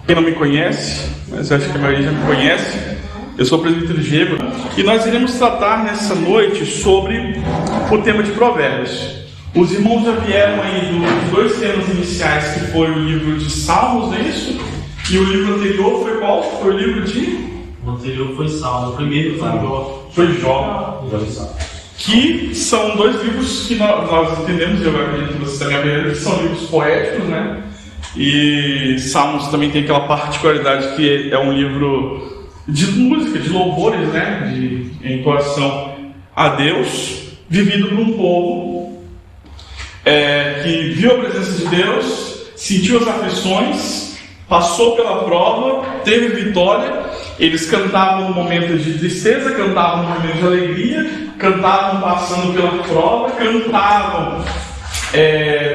Quem não me conhece, mas acho que a maioria já me conhece, eu sou o presbítero Diego e nós iremos tratar nessa noite sobre o tema de Provérbios. Os irmãos já vieram aí dos dois temas iniciais, que foi o livro de Salmos, não é isso? E o livro anterior foi qual? Foi o livro de... O anterior foi Salmo, o primeiro foi Jó. Foi Jó. Que são dois livros que nós entendemos, eu acredito que vocês também aprenderam, que são livros poéticos, né? E Salmos também tem aquela particularidade que é um livro de música, de louvores, né? Em coração a Deus, vivido por um povo que viu a presença de Deus, sentiu as aflições, passou pela prova, teve vitória. Eles cantavam no momento de tristeza, cantavam no momento de alegria, cantavam passando pela prova, cantavam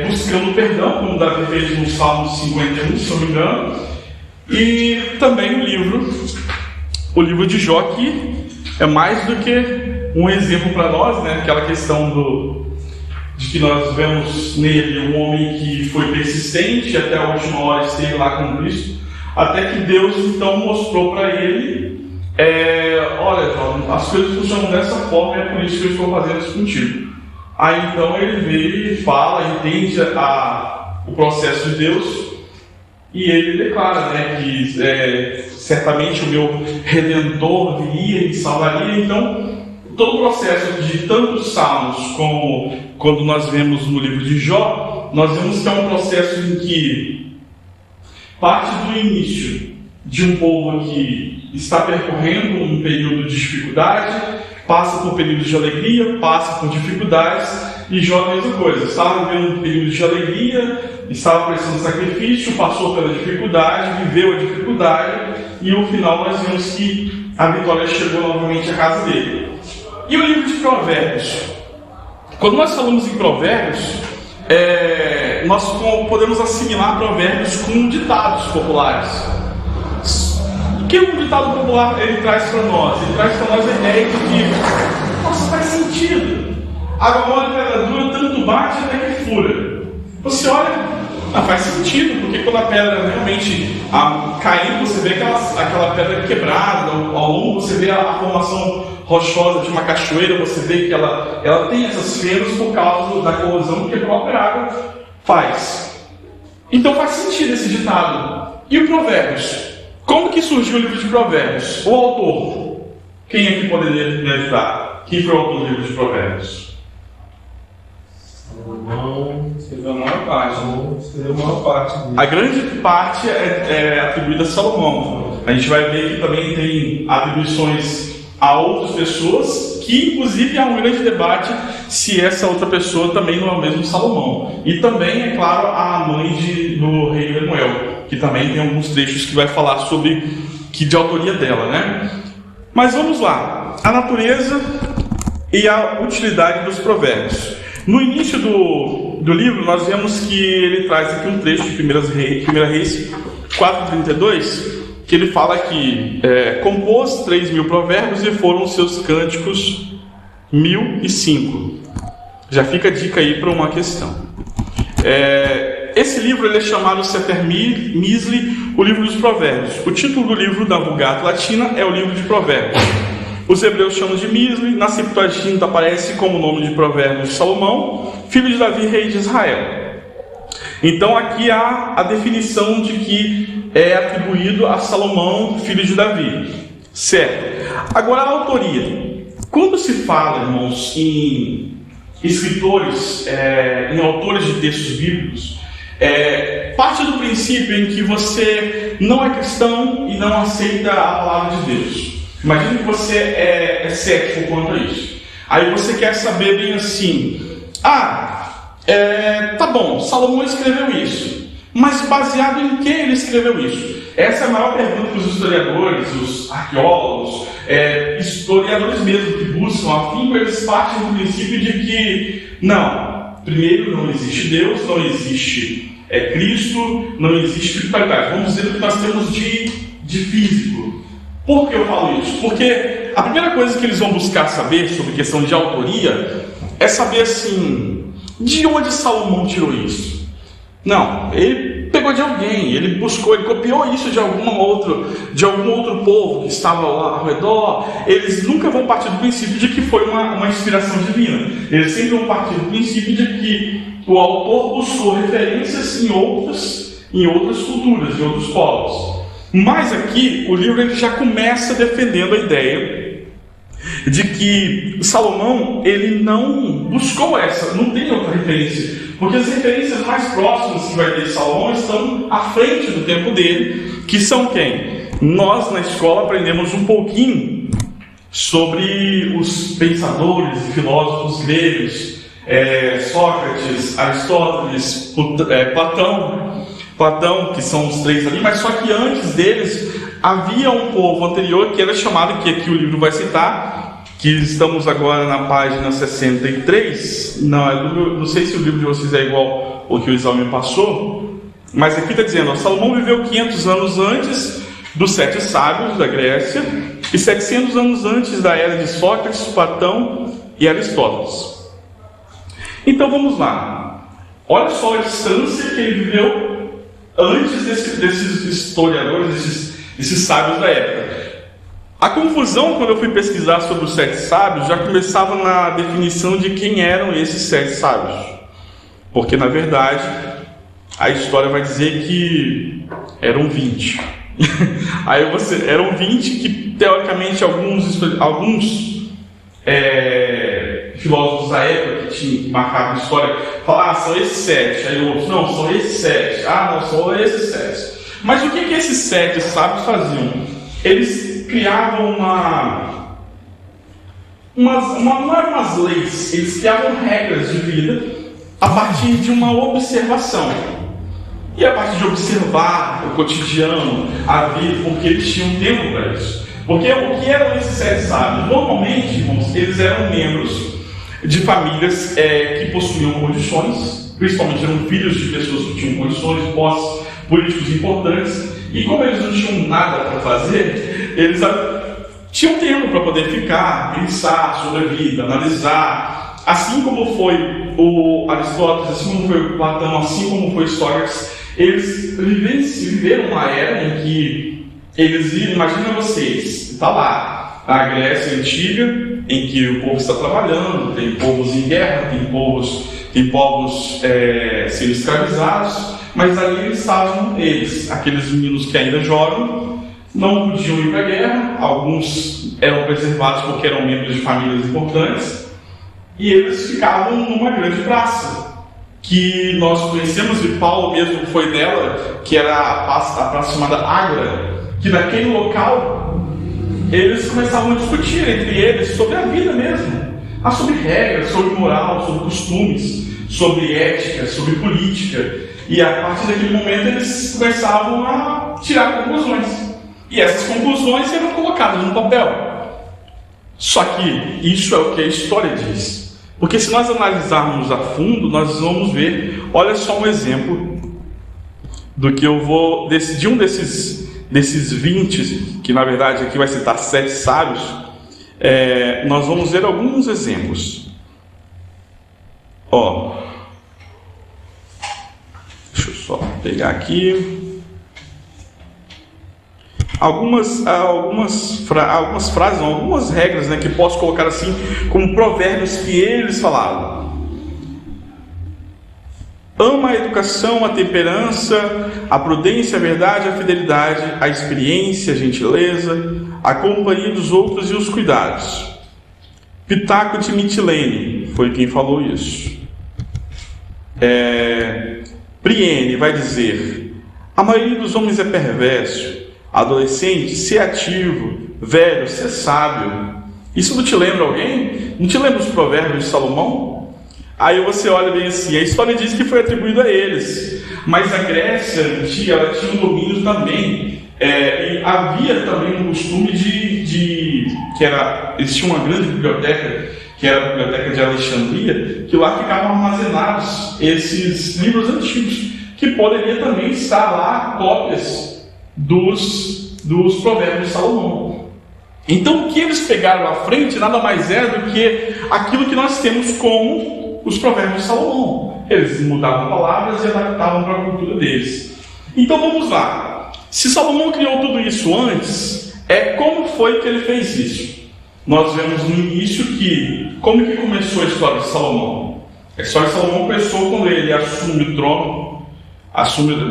buscando perdão, como Davi fez no Salmo 51, se não me engano. E também o livro de Jó, que é mais do que um exemplo para nós, né? Aquela questão de que nós vemos nele um homem que foi persistente, até a última hora esteve lá com Cristo, até que Deus então mostrou para ele: olha, Jó, as coisas funcionam dessa forma, é por isso que eu estou fazendo isso contigo. Aí então ele veio e fala, entende o processo de Deus, e ele declara, né, que certamente o meu Redentor viria e me salvaria. Então, todo o processo de tantos salmos como quando nós vemos no livro de Jó, nós vemos que é um processo em que parte do início de um povo que está percorrendo um período de dificuldade, passa por períodos de alegria, passa por dificuldades, e Jó a mesma coisa, estava vivendo um período de alegria, estava prestando sacrifício, passou pela dificuldade, viveu a dificuldade, e no final nós vemos que a vitória chegou novamente à casa dele. E o livro de Provérbios? Quando nós falamos em Provérbios, nós podemos assimilar Provérbios com ditados populares. O que um ditado popular ele traz para nós? Ele traz para nós a ideia de que, nossa, faz sentido. Água mole, pedra dura, tanto bate até que fura. Você olha, faz sentido, porque quando a pedra realmente caindo, você vê aquela pedra quebrada, ao longo você vê a formação rochosa de uma cachoeira, você vê que ela tem essas fendas por causa da corrosão que a própria água faz. Então faz sentido esse ditado. E o Provérbios? Como que surgiu o livro de Provérbios? O autor? Quem é que poderia me ajudar? Quem foi o autor do livro de Provérbios? Não, escreveu a maior parte. A grande parte é atribuída a Salomão. A gente vai ver que também tem atribuições a outras pessoas, que inclusive há um grande debate se essa outra pessoa também não é o mesmo Salomão. E também, é claro, a mãe do rei Lemuel, que também tem alguns trechos que vai falar sobre de autoria dela, né? Mas vamos lá, a natureza e a utilidade dos provérbios. No início do livro, nós vemos que ele traz aqui um trecho de 1 Reis 4:32, que ele fala que compôs 3.000 provérbios e foram seus cânticos 1.005. Já fica a dica aí para uma questão. Esse livro ele é chamado Sefer Misli, o livro dos provérbios. O título do livro da Vulgata Latina é o livro de provérbios. Os hebreus chamam de Misli, na Septuaginta aparece como nome de Provérbios de Salomão, filho de Davi, rei de Israel. Então aqui há a definição de que é atribuído a Salomão, filho de Davi. Certo. Agora a autoria. Quando se fala, irmãos, em escritores, em autores de textos bíblicos, parte do princípio em que você não é cristão e não aceita a palavra de Deus. Imagina que você é cético quanto a isso. Aí você quer saber bem assim: tá bom, Salomão escreveu isso, mas baseado em que ele escreveu isso? Essa é a maior pergunta que os historiadores, os arqueólogos, historiadores mesmo que buscam, afinco, eles partem do princípio de que, primeiro, não existe Deus, não existe Cristo, não existe espiritualidade. Vamos dizer o que nós temos de físico. Por que eu falo isso? Porque a primeira coisa que eles vão buscar saber sobre questão de autoria é saber assim, de onde Salomão tirou isso? Não, ele pegou de alguém, ele buscou, ele copiou isso de algum outro povo que estava lá ao redor. Eles nunca vão partir do princípio de que foi uma inspiração divina. Eles sempre vão partir do princípio de que o autor buscou referências em outras culturas, em outros povos. Mas aqui o livro ele já começa defendendo a ideia de que Salomão ele não buscou não tem outra referência, porque as referências mais próximas que vai ter de Salomão estão à frente do tempo dele, que são quem? Nós na escola aprendemos um pouquinho sobre os pensadores e filósofos gregos, Sócrates, Aristóteles, Platão, que são os três ali, mas só que antes deles havia um povo anterior que era chamado, que aqui o livro vai citar, que estamos agora na página 63, não sei se o livro de vocês é igual ao que o Isau me passou, mas aqui está dizendo, Salomão viveu 500 anos antes dos 7 sábios da Grécia e 700 anos antes da era de Sócrates, Platão e Aristóteles. Então vamos lá, olha só a distância que ele viveu antes desses historiadores, desses sábios da época. A confusão, quando eu fui pesquisar sobre os 7 sábios, já começava na definição de quem eram esses 7 sábios. Porque, na verdade, a história vai dizer que eram 20. Eram 20 que, teoricamente, alguns filósofos da época que marcavam a história falavam, são esses 7. Aí outros, não, são esses 7. Não, são esses 7. Mas o que esses 7 sábios faziam? Eles criavam não eram umas leis, eles criavam regras de vida a partir de uma observação. E a partir de observar o cotidiano, a vida, porque eles tinham tempo para isso. Porque o que eram esses 7 sábios? Normalmente, irmãos, eles eram membros de famílias que possuíam condições, principalmente eram filhos de pessoas que tinham condições, posses políticos importantes, e como eles não tinham nada para fazer, eles tinham tempo para poder ficar, pensar sobre a vida, analisar, assim como foi o Aristóteles, assim como foi o Platão, assim como foi Sócrates. Eles viveram uma era em que eles viram, imagina vocês, está lá, a Grécia Antiga, em que o povo está trabalhando, tem povos em guerra, tem povos sendo escravizados, mas ali estavam aqueles meninos que ainda jovem, não podiam ir para a guerra, alguns eram preservados porque eram membros de famílias importantes, e eles ficavam numa grande praça, que nós conhecemos, e Paulo mesmo foi nela, que era a praça chamada Ágora, que naquele local eles começavam a discutir entre eles sobre a vida mesmo, sobre regras, sobre moral, sobre costumes, sobre ética, sobre política, e a partir daquele momento eles começavam a tirar conclusões, e essas conclusões eram colocadas no papel. Só que isso é o que a história diz, porque se nós analisarmos a fundo, nós vamos ver, olha só um exemplo do que eu vou decidir, um desses 20, que na verdade aqui vai citar 7 sábios, nós vamos ver alguns exemplos. Deixa eu só pegar aqui algumas frases, algumas regras, que posso colocar assim como provérbios que eles falavam. Ama a educação, a temperança, a prudência, a verdade, a fidelidade, a experiência, a gentileza, a companhia dos outros e os cuidados. Pitaco de Mitilene foi quem falou isso. Priene vai dizer: a maioria dos homens é perverso. Adolescente, ser ativo. Velho, ser sábio. Isso não te lembra alguém? Não te lembra os provérbios de Salomão? Aí você olha bem assim, a história diz que foi atribuído a eles, mas a Grécia antiga, ela tinha um domínio também, e havia também um costume eles tinham uma grande biblioteca, que era a biblioteca de Alexandria, que lá ficavam armazenados esses livros antigos, que poderia também estar lá cópias dos provérbios de Salomão. Então o que eles pegaram à frente nada mais era do que aquilo que nós temos como os provérbios de Salomão. Eles mudavam palavras e adaptavam para a cultura deles. Então vamos lá. Se Salomão criou tudo isso antes, como foi que ele fez isso? Nós vemos no início como que começou a história de Salomão? A história de Salomão começou quando ele assume o trono.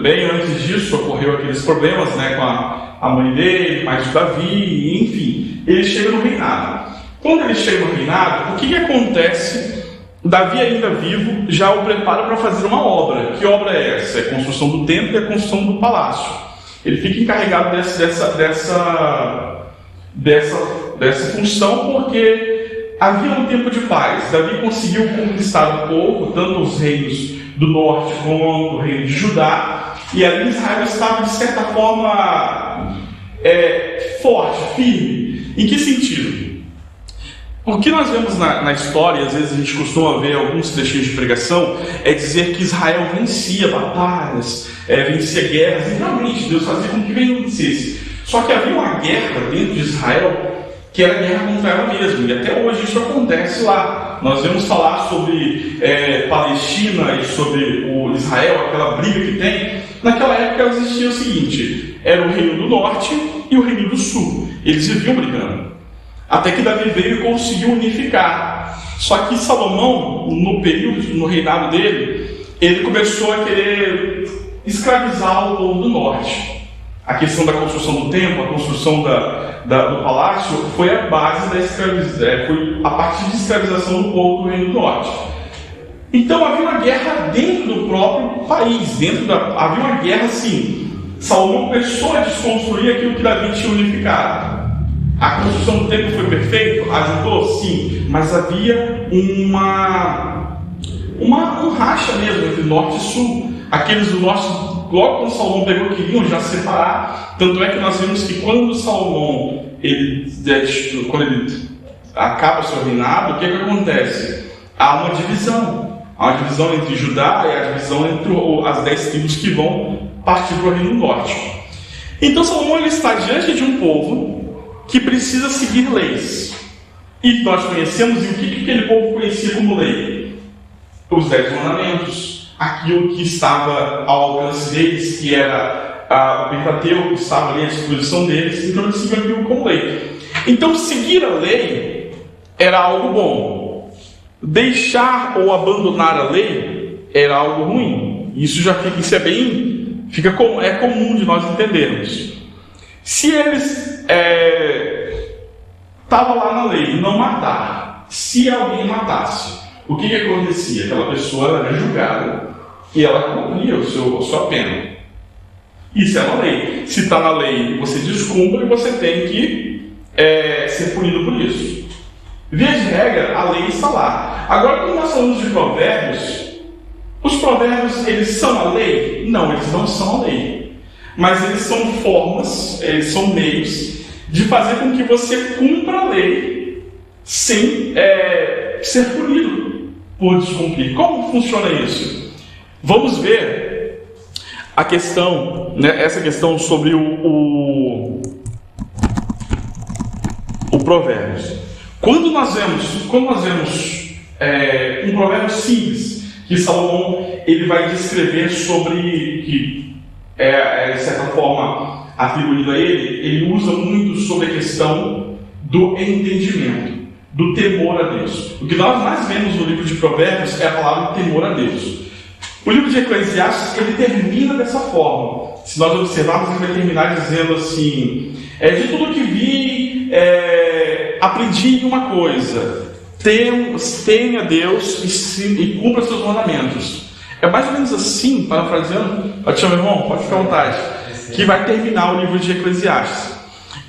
Bem antes disso, ocorreu aqueles problemas, né, com a mãe dele, mais de Davi, enfim. Ele chega no reinado. Quando ele chega no reinado, o que acontece? Davi, ainda vivo, já o prepara para fazer uma obra. Que obra é essa? É a construção do templo e a construção do palácio. Ele fica encarregado dessa função porque havia um tempo de paz. Davi conseguiu conquistar o povo, tanto os reinos do norte como o reino de Judá, e ali Israel estava, de certa forma, forte, firme. Em que sentido? O que nós vemos na história, e às vezes a gente costuma ver alguns trechinhos de pregação, é dizer que Israel vencia batalhas, vencia guerras, e realmente Deus fazia com que vencesse. Só que havia uma guerra dentro de Israel que era guerra contra ela mesma, e até hoje isso acontece lá. Nós vamos falar sobre Palestina e sobre o Israel, aquela briga que tem. Naquela época existia o seguinte: era o reino do norte e o reino do sul. Eles viviam brigando. Até que Davi veio e conseguiu unificar. Só que Salomão, no reinado dele, ele começou a querer escravizar o povo do norte. A questão da construção do templo, a construção do palácio, foi a base da escravização, foi a partir de escravização do povo do reino do norte. Então havia uma guerra dentro do próprio país, havia uma guerra assim. Salomão começou a desconstruir aquilo que Davi tinha unificado. A construção do templo foi perfeita? Ajudou? Sim, mas havia um racha mesmo entre norte e sul. Aqueles do norte, logo quando Salomão pegou, queriam já separar. Tanto é que nós vemos que quando Salomão quando ele acaba o seu reinado, o que acontece? Há uma divisão. Há uma divisão entre Judá e a divisão entre as 10 tribos que vão partir para o reino do norte. Então Salomão ele está diante de um povo que precisa seguir leis. E nós conhecemos, e o que aquele povo conhecia como lei? Os 10 mandamentos. Aquilo que estava ao alcance deles, que era o Pentateuco, que estava ali à disposição deles, então eles seguiam aquilo como lei. Então seguir a lei era algo bom. Deixar ou abandonar a lei era algo ruim. Isso é comum de nós entendermos. Se eles estavam lá na lei, não matar, se alguém matasse, o que acontecia? Aquela pessoa era julgada e ela cumpria a sua pena. Isso é uma lei. Se está na lei, você descumpre e você tem que ser punido por isso. Via de regra, a lei está lá. Agora, quando nós falamos de provérbios, os provérbios, eles são a lei? Não, eles não são a lei. Mas eles são formas, eles são meios de fazer com que você cumpra a lei sem ser punido por descumprir. Como funciona isso? Vamos ver a questão, essa questão sobre o Provérbios. Quando nós vemos um provérbio simples que Salomão ele vai descrever sobre que de certa forma atribuído a ele usa muito sobre a questão do entendimento, do temor a Deus. O que nós mais vemos no livro de Provérbios é a palavra temor a Deus. O livro de Eclesiastes ele termina dessa forma. Se nós observarmos, ele vai terminar dizendo assim: de tudo que vi, aprendi uma coisa: tenha Deus e cumpra seus mandamentos. É mais ou menos assim, parafraseando. Meu irmão, pode ficar à vontade. Que vai terminar o livro de Eclesiastes.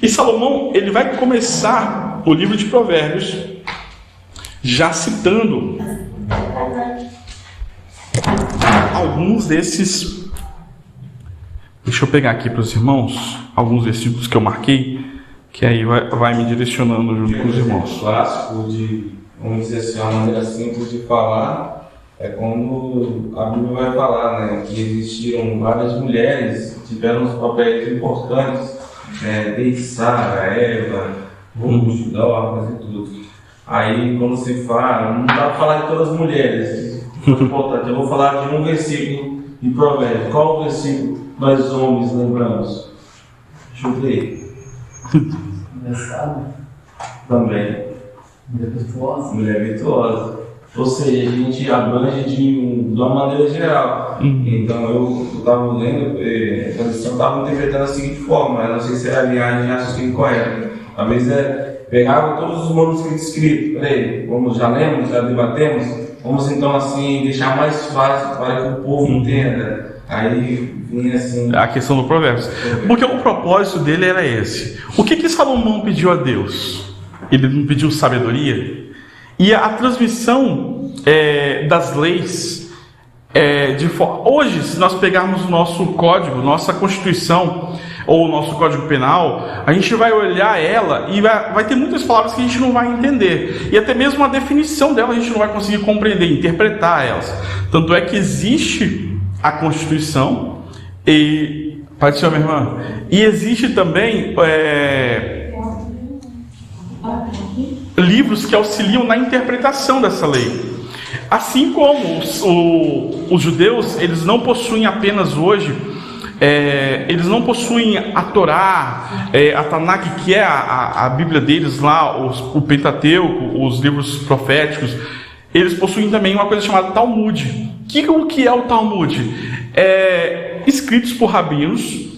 E Salomão, ele vai começar o livro de Provérbios já citando alguns desses. Deixa eu pegar aqui para os irmãos alguns versículos que eu marquei, que aí vai me direcionando junto com os irmãos. Clássico vamos dizer assim, uma maneira simples de falar. É como a Bíblia vai falar, né, que existiram várias mulheres que tiveram uns papéis importantes, desde Sara, Eva, Ruth, Dorcas e tudo. Aí, quando se fala, não dá para falar de todas as mulheres, que é importante. Eu vou falar de um versículo de Provérbios. Qual o versículo? nós homens lembramos? Chutei. Engraçado. Também. Mulher virtuosa. Mulher virtuosa. Ou seja, a gente abrange de uma maneira geral. Então eu estava lendo, a tradução estava interpretando da seguinte forma, eu não sei se é a linhagem de raciocínio correta. Talvez pegava todos os manuscritos escritos, peraí, como já lemos, já debatemos, vamos então assim deixar mais fácil para que o povo entenda. Aí vinha assim. A questão do Provérbios. Porque o propósito dele era esse. O que Salomão pediu a Deus? Ele não pediu sabedoria? E a transmissão das leis, hoje, se nós pegarmos o nosso código, nossa Constituição, ou o nosso Código Penal, a gente vai olhar ela e vai ter muitas palavras que a gente não vai entender. E até mesmo a definição dela a gente não vai conseguir compreender, interpretar elas. Tanto é que existe a Constituição, e pode ser, minha irmã, e existe também livros que auxiliam na interpretação dessa lei. Assim como os judeus, eles não possuem apenas hoje, eles não possuem a Torá, a Tanakh, que é a Bíblia deles lá, o Pentateuco, os livros proféticos. Eles possuem também uma coisa chamada Talmud. O que é o Talmud? Escritos por rabinos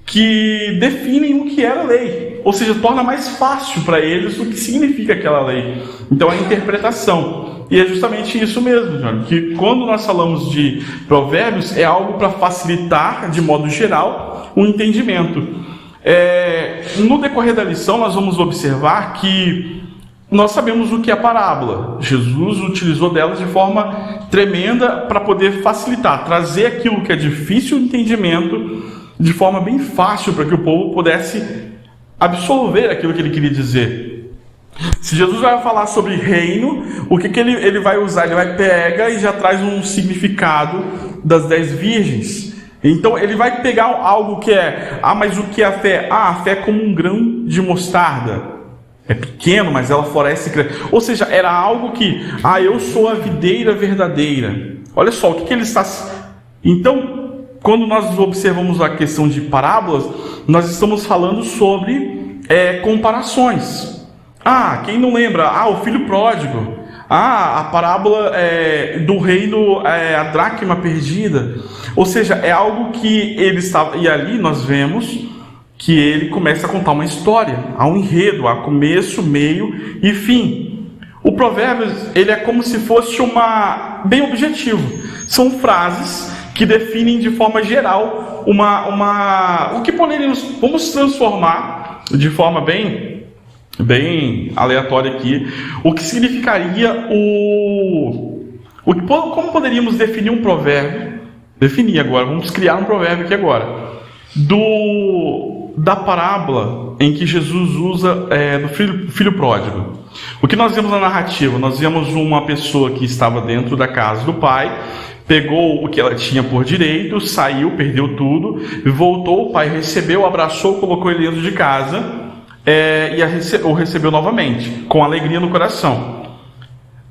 que definem o que era a lei, ou seja, torna mais fácil para eles o que significa aquela lei. Então, a interpretação. E é justamente isso mesmo, Johnny, que quando nós falamos de provérbios, é algo para facilitar, de modo geral, o entendimento. No decorrer da lição, nós vamos observar que nós sabemos o que é parábola. Jesus utilizou delas de forma tremenda para poder facilitar, trazer aquilo que é difícil de entendimento de forma bem fácil, para que o povo pudesse absorver aquilo que ele queria dizer. Se Jesus vai falar sobre reino, o que ele vai usar? Ele pega e já traz um significado das 10 virgens. Então ele vai pegar algo que mas o que é a fé? A fé é como um grão de mostarda. É pequeno, mas ela floresce e cresce. Ou seja, era algo que, eu sou a videira verdadeira. Olha só, o que ele está... Então, quando nós observamos a questão de parábolas, nós estamos falando sobre comparações. Quem não lembra? O filho pródigo. A parábola do reino, a dracma perdida. Ou seja, é algo que ele estava... E ali nós vemos que ele começa a contar uma história. Há um enredo, há começo, meio e fim. O Provérbios, ele é como se fosse bem objetivo. São frases que definem de forma geral o que vamos transformar de forma bem aleatória aqui, o que significaria como poderíamos definir um provérbio? Definir agora, vamos criar um provérbio aqui agora, da parábola em que Jesus usa do filho pródigo. O que nós vemos na narrativa? Nós vemos uma pessoa que estava dentro da casa do pai, pegou o que ela tinha por direito, saiu, perdeu tudo, voltou, o pai recebeu, abraçou, colocou ele dentro de casa e o recebeu novamente, com alegria no coração.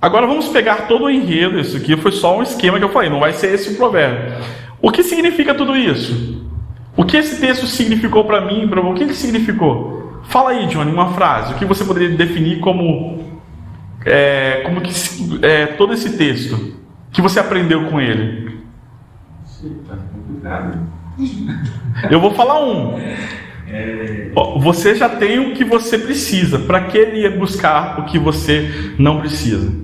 Agora vamos pegar todo o enredo. Isso aqui foi só um esquema que eu falei, não vai ser esse o provérbio. O que significa tudo isso? O que esse texto significou para mim? O que ele significou? Fala aí, Johnny, uma frase. O que você poderia definir como todo esse texto que você aprendeu com ele? Eu vou falar um. Você já tem o que você precisa. Para que ele ia buscar o que você não precisa?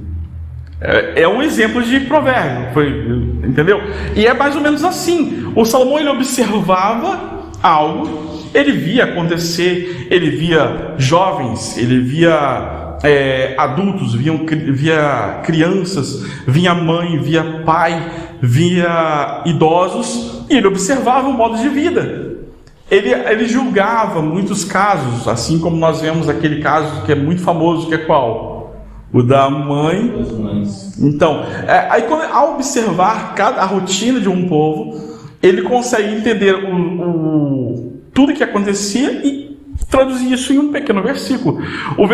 É um exemplo de provérbio, entendeu? E é mais ou menos assim. O Salomão, ele observava algo, ele via acontecer, ele via jovens, ele via adultos, via crianças, via mãe, via pai, via idosos, e ele observava o modo de vida. Ele julgava muitos casos, assim como nós vemos aquele caso que é muito famoso, que é qual? O da mãe. Então, ao observar a rotina de um povo, ele consegue entender tudo que acontecia e traduzir isso em um pequeno versículo. O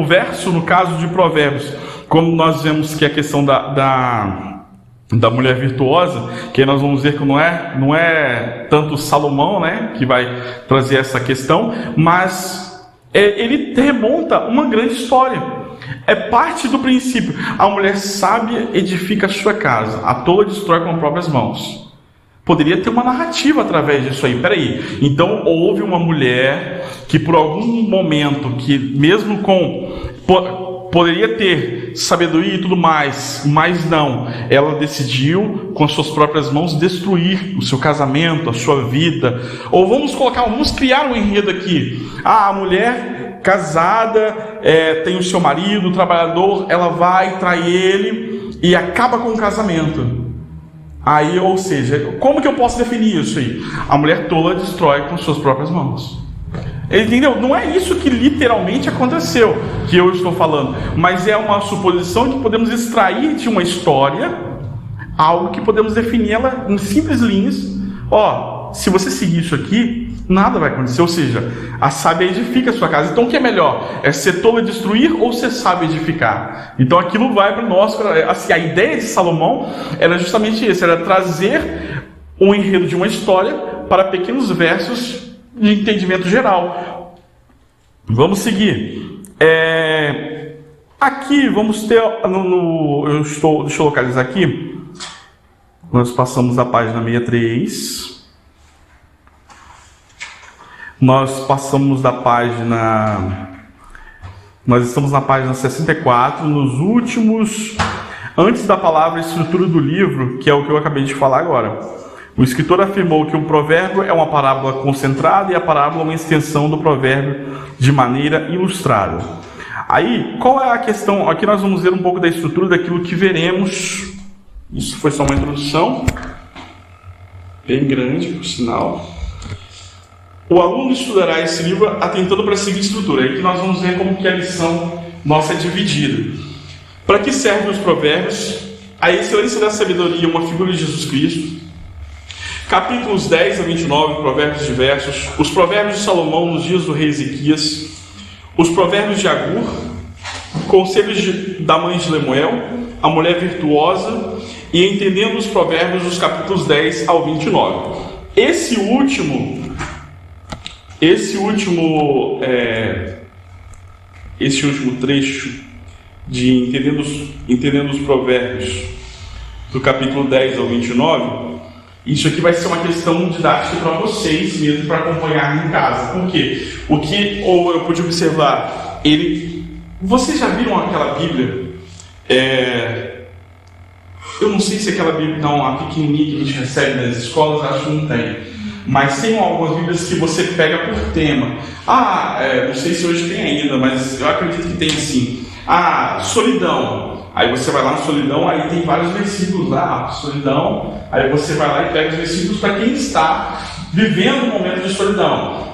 verso, no caso de Provérbios, como nós vemos que a questão da da mulher virtuosa, que aí nós vamos ver que não é tanto Salomão, né, que vai trazer essa questão, mas ele remonta uma grande história. É parte do princípio. A mulher sábia edifica a sua casa, a tola destrói com as próprias mãos. Poderia ter uma narrativa através disso aí. Peraí, então houve uma mulher que por algum momento, que mesmo poderia ter sabedoria e tudo mais, mas não, ela decidiu com as suas próprias mãos destruir o seu casamento, a sua vida. Ou vamos criar um enredo aqui. A mulher casada, tem o seu marido, o trabalhador, ela vai, trai ele e acaba com o casamento. Aí, ou seja, como que eu posso definir isso aí? A mulher tola destrói com suas próprias mãos. Entendeu? Não é isso que literalmente aconteceu, que eu estou falando, mas é uma suposição que podemos extrair de uma história, algo que podemos definir ela em simples linhas. Se você seguir isso aqui, nada vai acontecer. Ou seja, a sábia edifica a sua casa. Então o que é melhor? É ser tolo e destruir ou ser sábio e edificar? Então aquilo vai para nós. Assim, a ideia de Salomão era justamente isso, era trazer um enredo de uma história para pequenos versos de entendimento geral. Vamos seguir. Aqui vamos ter deixa eu localizar aqui. Nós passamos da página 63. Nós passamos da página... Nós estamos na página 64, nos últimos... Antes da palavra estrutura do livro, que é o que eu acabei de falar agora. O escritor afirmou que um provérbio é uma parábola concentrada e a parábola é uma extensão do provérbio de maneira ilustrada. Aí, qual é a questão? Aqui nós vamos ver um pouco da estrutura daquilo que veremos. Isso foi só uma introdução, bem grande, por sinal. O aluno estudará esse livro atentando para a seguinte estrutura. Aí que nós vamos ver como que a lição nossa é dividida. Para que servem os provérbios? A excelência da sabedoria, uma figura de Jesus Cristo. Capítulos 10 a 29, provérbios diversos. Os provérbios de Salomão nos dias do rei Ezequias. Os provérbios de Agur. Conselhos da mãe de Lemuel. A mulher virtuosa. E entendendo os provérbios dos capítulos 10 ao 29. Esse último trecho de entendendo os provérbios do capítulo 10 ao 29, isso aqui vai ser uma questão didática para vocês mesmo, para acompanhar em casa. Por quê? Eu pude observar, vocês já viram aquela Bíblia? Eu não sei se aquela Bíblia não, a pequenininha que a gente recebe nas escolas, acho que não tem. Mas tem algumas Bíblias que você pega por tema. Não sei se hoje tem ainda, mas eu acredito que tem sim. Solidão. Aí você vai lá na solidão, aí tem vários versículos lá, solidão. Aí você vai lá e pega os versículos para quem está vivendo um momento de solidão.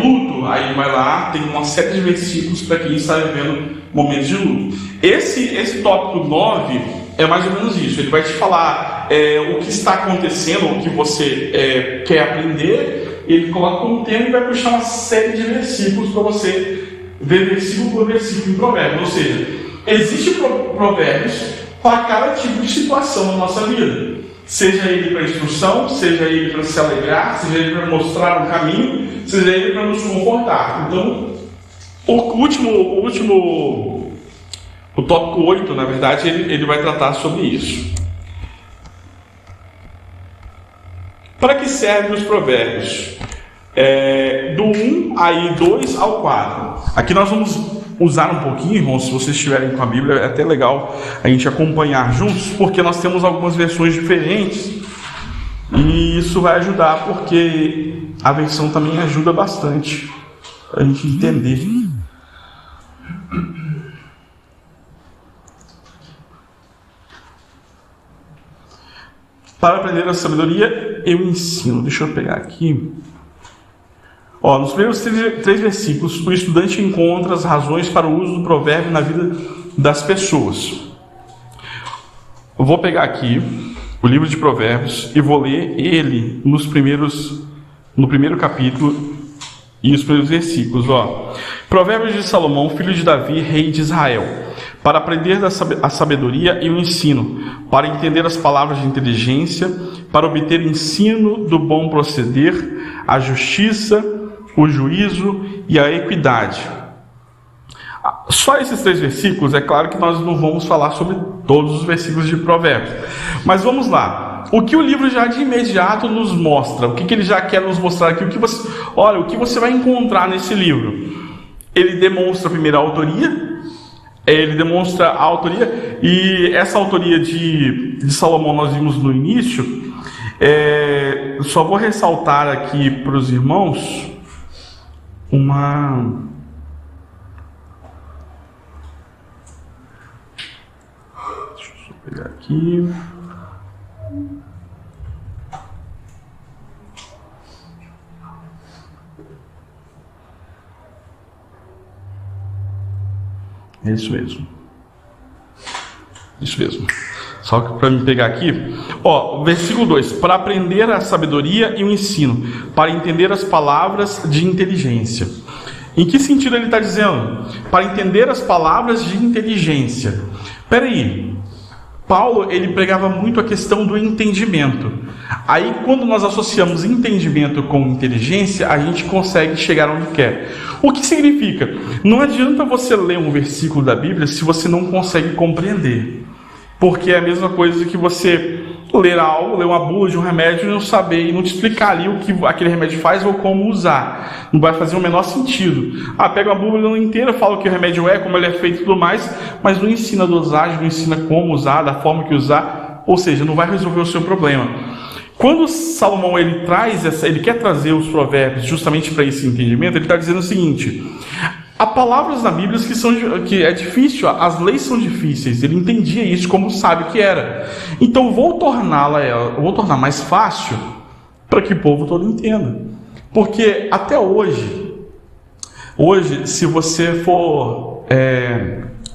Luto. Aí vai lá, tem uma série de versículos para quem está vivendo momentos de luto. Esse tópico 9 é mais ou menos isso. Ele vai te falar o que está acontecendo, o que você quer aprender. Ele coloca um tema e vai puxar uma série de versículos para você ver versículo por versículo em provérbios. Ou seja, existem provérbios para cada tipo de situação na nossa vida. Seja ele para instrução, seja ele para se alegrar, seja ele para mostrar um caminho, seja ele para nos confortar. Então, o tópico 8, na verdade, ele vai tratar sobre isso. Para que servem os provérbios? Do 1 aí 2 ao 4. Aqui nós vamos usar um pouquinho, irmãos, se vocês estiverem com a Bíblia, é até legal a gente acompanhar juntos, porque nós temos algumas versões diferentes e isso vai ajudar, porque a versão também ajuda bastante a gente entender. Para aprender a sabedoria, eu ensino. Deixa eu pegar aqui. Nos primeiros 3 versículos, o estudante encontra as razões para o uso do provérbio na vida das pessoas. Eu vou pegar aqui o livro de Provérbios e vou ler ele no primeiro capítulo e os primeiros versículos. Provérbios de Salomão, filho de Davi, rei de Israel. para aprender a sabedoria e o ensino, para entender as palavras de inteligência, para obter ensino do bom proceder, a justiça, o juízo e a equidade. Só esses 3 versículos, é claro que nós não vamos falar sobre todos os versículos de Provérbios, mas vamos lá. O que o livro já de imediato nos mostra, o que ele já quer nos mostrar aqui, o que você vai encontrar nesse livro? Ele demonstra primeiro a autoria, e essa autoria de Salomão nós vimos no início. Só vou ressaltar aqui para os irmãos deixa eu só pegar aqui. É isso mesmo. Isso mesmo. Só que para me pegar aqui, versículo 2: para aprender a sabedoria e o ensino, para entender as palavras de inteligência. Em que sentido ele está dizendo? Para entender as palavras de inteligência. Peraí, Paulo, ele pregava muito a questão do entendimento. Aí, quando nós associamos entendimento com inteligência, a gente consegue chegar onde quer. O que significa? Não adianta você ler um versículo da Bíblia se você não consegue compreender. Porque é a mesma coisa que você ler uma bula de um remédio e não saber, e não te explicar ali o que aquele remédio faz ou como usar. Não vai fazer o menor sentido. Pega uma bula inteira, fala o que o remédio é, como ele é feito e tudo mais, mas não ensina a dosagem, não ensina como usar, da forma que usar, ou seja, não vai resolver o seu problema. Quando Salomão ele quer trazer os provérbios justamente para esse entendimento, ele está dizendo o seguinte: há palavras na Bíblia que é difícil, as leis são difíceis. Ele entendia isso como sabe que era. Então vou tornar mais fácil para que o povo todo entenda. Porque até hoje, se você for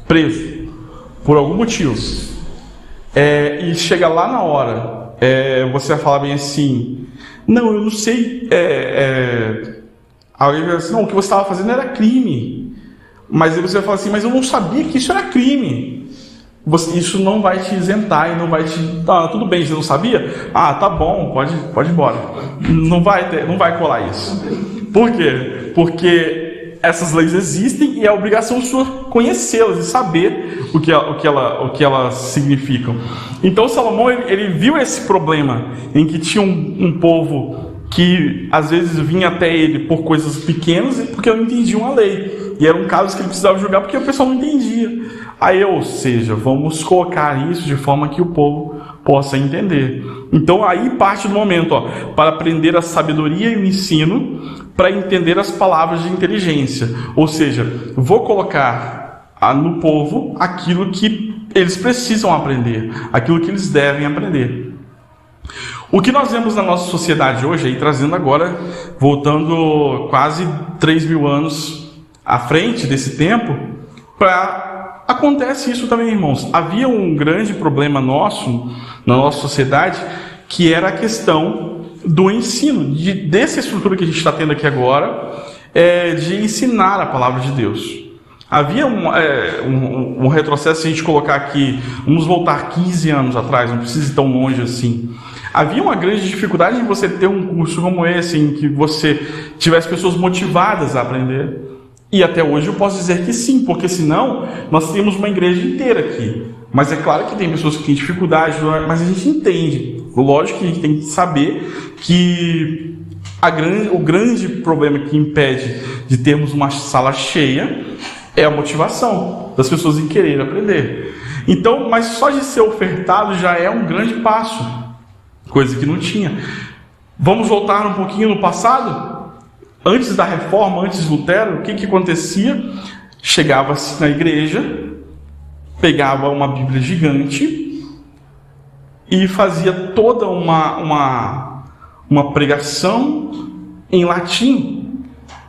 preso por algum motivo e chega lá na hora, você vai falar bem assim: não, eu não sei. Alguém vai dizer assim: não, o que você estava fazendo era crime. Mas aí você vai falar assim: mas eu não sabia que isso era crime. Isso não vai te isentar e não vai te... tudo bem, você não sabia? Tá bom, pode ir embora. Não vai colar isso. Por quê? Porque essas leis existem e é obrigação sua conhecê-las e saber o que elas significam. Então Salomão, ele viu esse problema em que tinha um povo que às vezes vinha até ele por coisas pequenas e porque não entendiam a lei. E eram casos que ele precisava julgar porque o pessoal não entendia. Ou seja, vamos colocar isso de forma que o povo possa entender. Então aí parte do momento, para aprender a sabedoria e o ensino, para entender as palavras de inteligência. Ou seja, vou colocar no povo aquilo que eles precisam aprender, aquilo que eles devem aprender. O que nós vemos na nossa sociedade hoje, aí trazendo agora, voltando quase 3.000 anos à frente desse tempo, acontece isso também, irmãos. Havia um grande problema nosso, na nossa sociedade, que era a questão do ensino, dessa estrutura que a gente está tendo aqui agora, de ensinar a palavra de Deus. Havia um retrocesso, se a gente colocar aqui, vamos voltar 15 anos atrás, não precisa ir tão longe assim. Havia uma grande dificuldade em você ter um curso como esse, em que você tivesse pessoas motivadas a aprender. E até hoje eu posso dizer que sim, porque senão nós temos uma igreja inteira aqui. Mas é claro que tem pessoas que têm dificuldade, mas a gente entende. Lógico que a gente tem que saber que o grande problema que impede de termos uma sala cheia é a motivação das pessoas em querer aprender. Então, mas só de ser ofertado já é um grande passo, coisa que não tinha. Vamos voltar um pouquinho no passado? Antes da reforma, antes de Lutero, o que acontecia? Chegava-se na igreja, pegava uma Bíblia gigante e fazia toda uma pregação em latim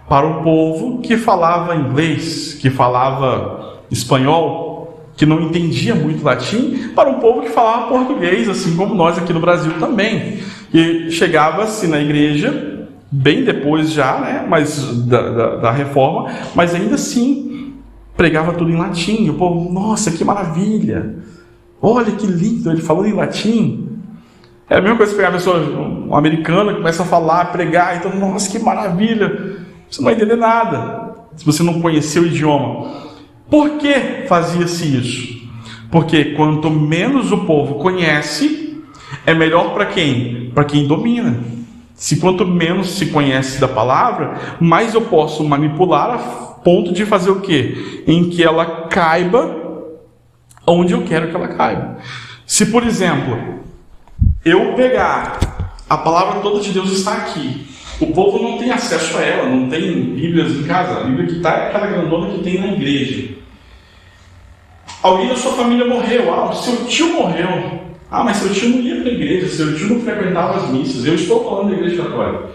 para o povo que falava inglês, que falava espanhol, que não entendia muito latim, para um povo que falava português, assim como nós aqui no Brasil também. E chegava-se na igreja bem depois já, mas da reforma, mas ainda assim pregava tudo em latim. E o povo, nossa, que maravilha! Olha que lindo, ele falando em latim. É a mesma coisa que pegar a pessoa, um americano, que começa a falar, pregar, então, nossa, que maravilha! Você não vai entender nada se você não conhecer o idioma. Por que fazia-se isso? Porque quanto menos o povo conhece, é melhor para quem? Para quem domina. Se quanto menos se conhece da palavra, mais eu posso manipular a ponto de fazer o quê? Em que ela caiba onde eu quero que ela caiba. Se, por exemplo, eu pegar a palavra toda de Deus está aqui, o povo não tem acesso a ela, não tem Bíblias em casa, a Bíblia que está é aquela grandona que tem na igreja. Alguém da sua família morreu, o seu tio morreu. Mas seu tio não ia para a igreja, seu tio não frequentava as missas. Eu estou falando da igreja católica.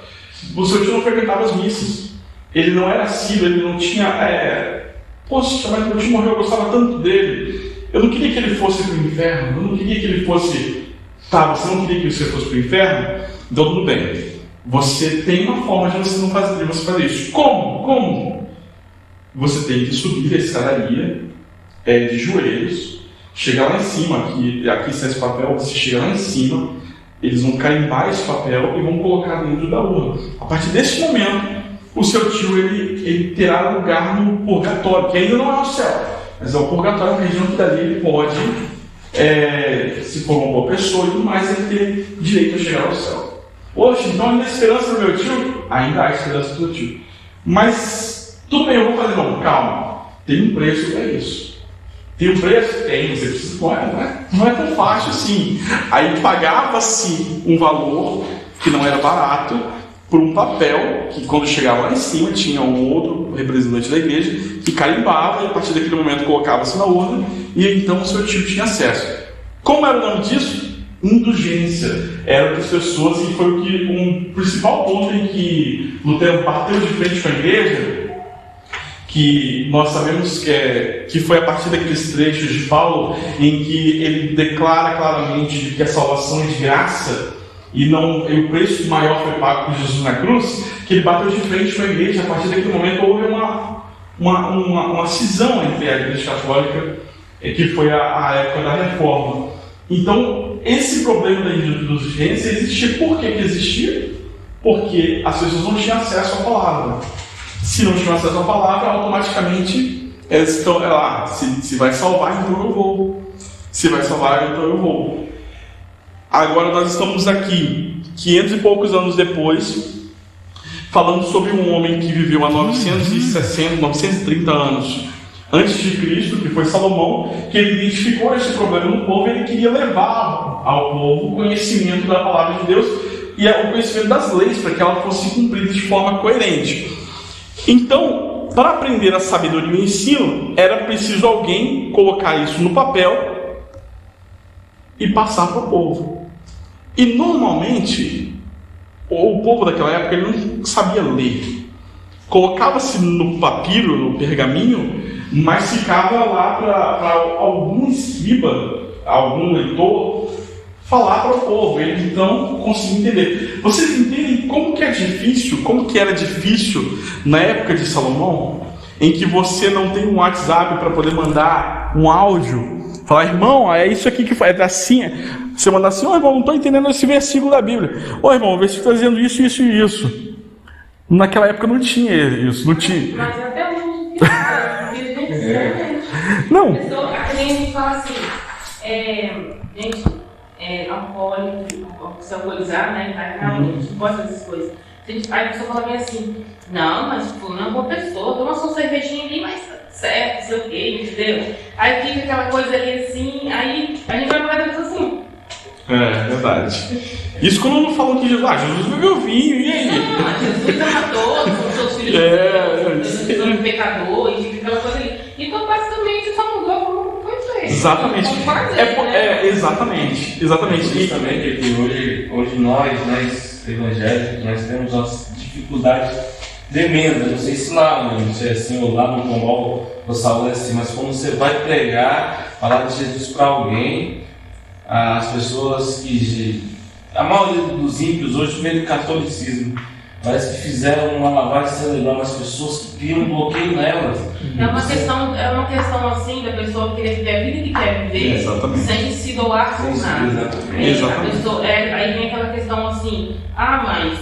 O seu tio não frequentava as missas. Ele não era assíduo, ele não tinha... Poxa, mas meu tio morreu, eu gostava tanto dele. Eu não queria que ele fosse para o inferno, eu não queria que ele fosse... você não queria que você fosse para o inferno? Então tudo bem. Você tem uma forma de você fazer isso. Como? Você tem que subir a escadaria de joelhos, chegar lá em cima, aqui está esse papel, você chega lá em cima, eles vão carimbar esse papel e vão colocar dentro da urna. A partir desse momento, o seu tio ele terá lugar no purgatório, que ainda não é o céu, mas é o purgatório, uma região que dali ele pode, se for uma boa pessoa e tudo mais, ele ter direito a chegar ao céu. Poxa, então ainda há esperança do meu tio? Ainda há esperança do tio. Mas, tudo bem, eu vou fazer, não, calma, tem um preço para isso. Tem um preço? Tem, você precisa, não é tão fácil assim. Aí pagava-se um valor que não era barato por um papel que quando chegava lá em cima tinha um outro representante da igreja que carimbava e a partir daquele momento colocava-se na urna e então o seu tio tinha acesso. Como era o nome disso? Indulgência. Era para as pessoas e foi um principal ponto em que Lutero bateu de frente com a igreja, que nós sabemos que foi a partir daqueles trechos de Paulo em que ele declara claramente que a salvação é de graça e o preço maior foi pago por Jesus na cruz, que ele bateu de frente com a igreja. A partir daquele momento houve uma cisão entre a igreja católica, que foi a época da reforma. Então, esse problema da indulgência existia. Por que existia? Porque as pessoas não tinham acesso à palavra. Se não tinham acesso à palavra, automaticamente elas estão lá. Se vai salvar, então eu vou. Se vai salvar, então eu vou. Agora nós estamos aqui, 500 e poucos anos depois, falando sobre um homem que viveu há 930 anos antes de Cristo, que foi Salomão, que ele identificou esse problema no povo e ele queria levar ao povo o conhecimento da palavra de Deus e o conhecimento das leis, para que ela fosse cumprida de forma coerente. Então, para aprender a sabedoria e o ensino, era preciso alguém colocar isso no papel e passar para o povo. E normalmente, o povo daquela época ele não sabia ler. Colocava-se no papiro, no pergaminho, mas ficava lá para algum escriba, algum leitor, falar para o povo. Ele então conseguia entender. Vocês entendem como que era difícil na época de Salomão, em que você não tem um WhatsApp para poder mandar um áudio, falar, irmão, é isso aqui que faz, é assim. Você manda assim, irmão, não estou entendendo esse versículo da Bíblia. Irmão, o versículo está dizendo isso, isso e isso. Naquela época não tinha isso, não tinha. Mas até hoje não. A gente fala assim, alcoólico, se alcoolizar, né? Realmente não pode fazer essas coisas. Aí a pessoa fala bem assim, não, mas fulano é uma boa pessoa, toma só uma cervejinha ali, mas certo, não sei o que, entendeu? Aí fica aquela coisa ali assim, aí a gente vai falar depois assim. É verdade. Isso quando não falam que Jesus bebeu vinho, e aí? Não, Jesus matou todos os seus filhos, Jesus é pecador, e fica aquela coisa ali. Então, basicamente, só mudou como foi feito. Exatamente. Exatamente. Justamente que hoje nós evangélicos, nós temos umas dificuldades tremendas. Não sei se não sei assim, ou lá no Pombal ou Saúde assim, mas quando você vai pregar, falar de Jesus para alguém, as pessoas a maioria dos ímpios hoje vem do catolicismo. Parece que fizeram uma lavagem cerebral nas pessoas que criam um bloqueio nelas. É uma questão assim da pessoa querer viver a vida que quer viver, Exatamente. sem se doar por nada. Exatamente. A pessoa, aí vem aquela questão assim, mas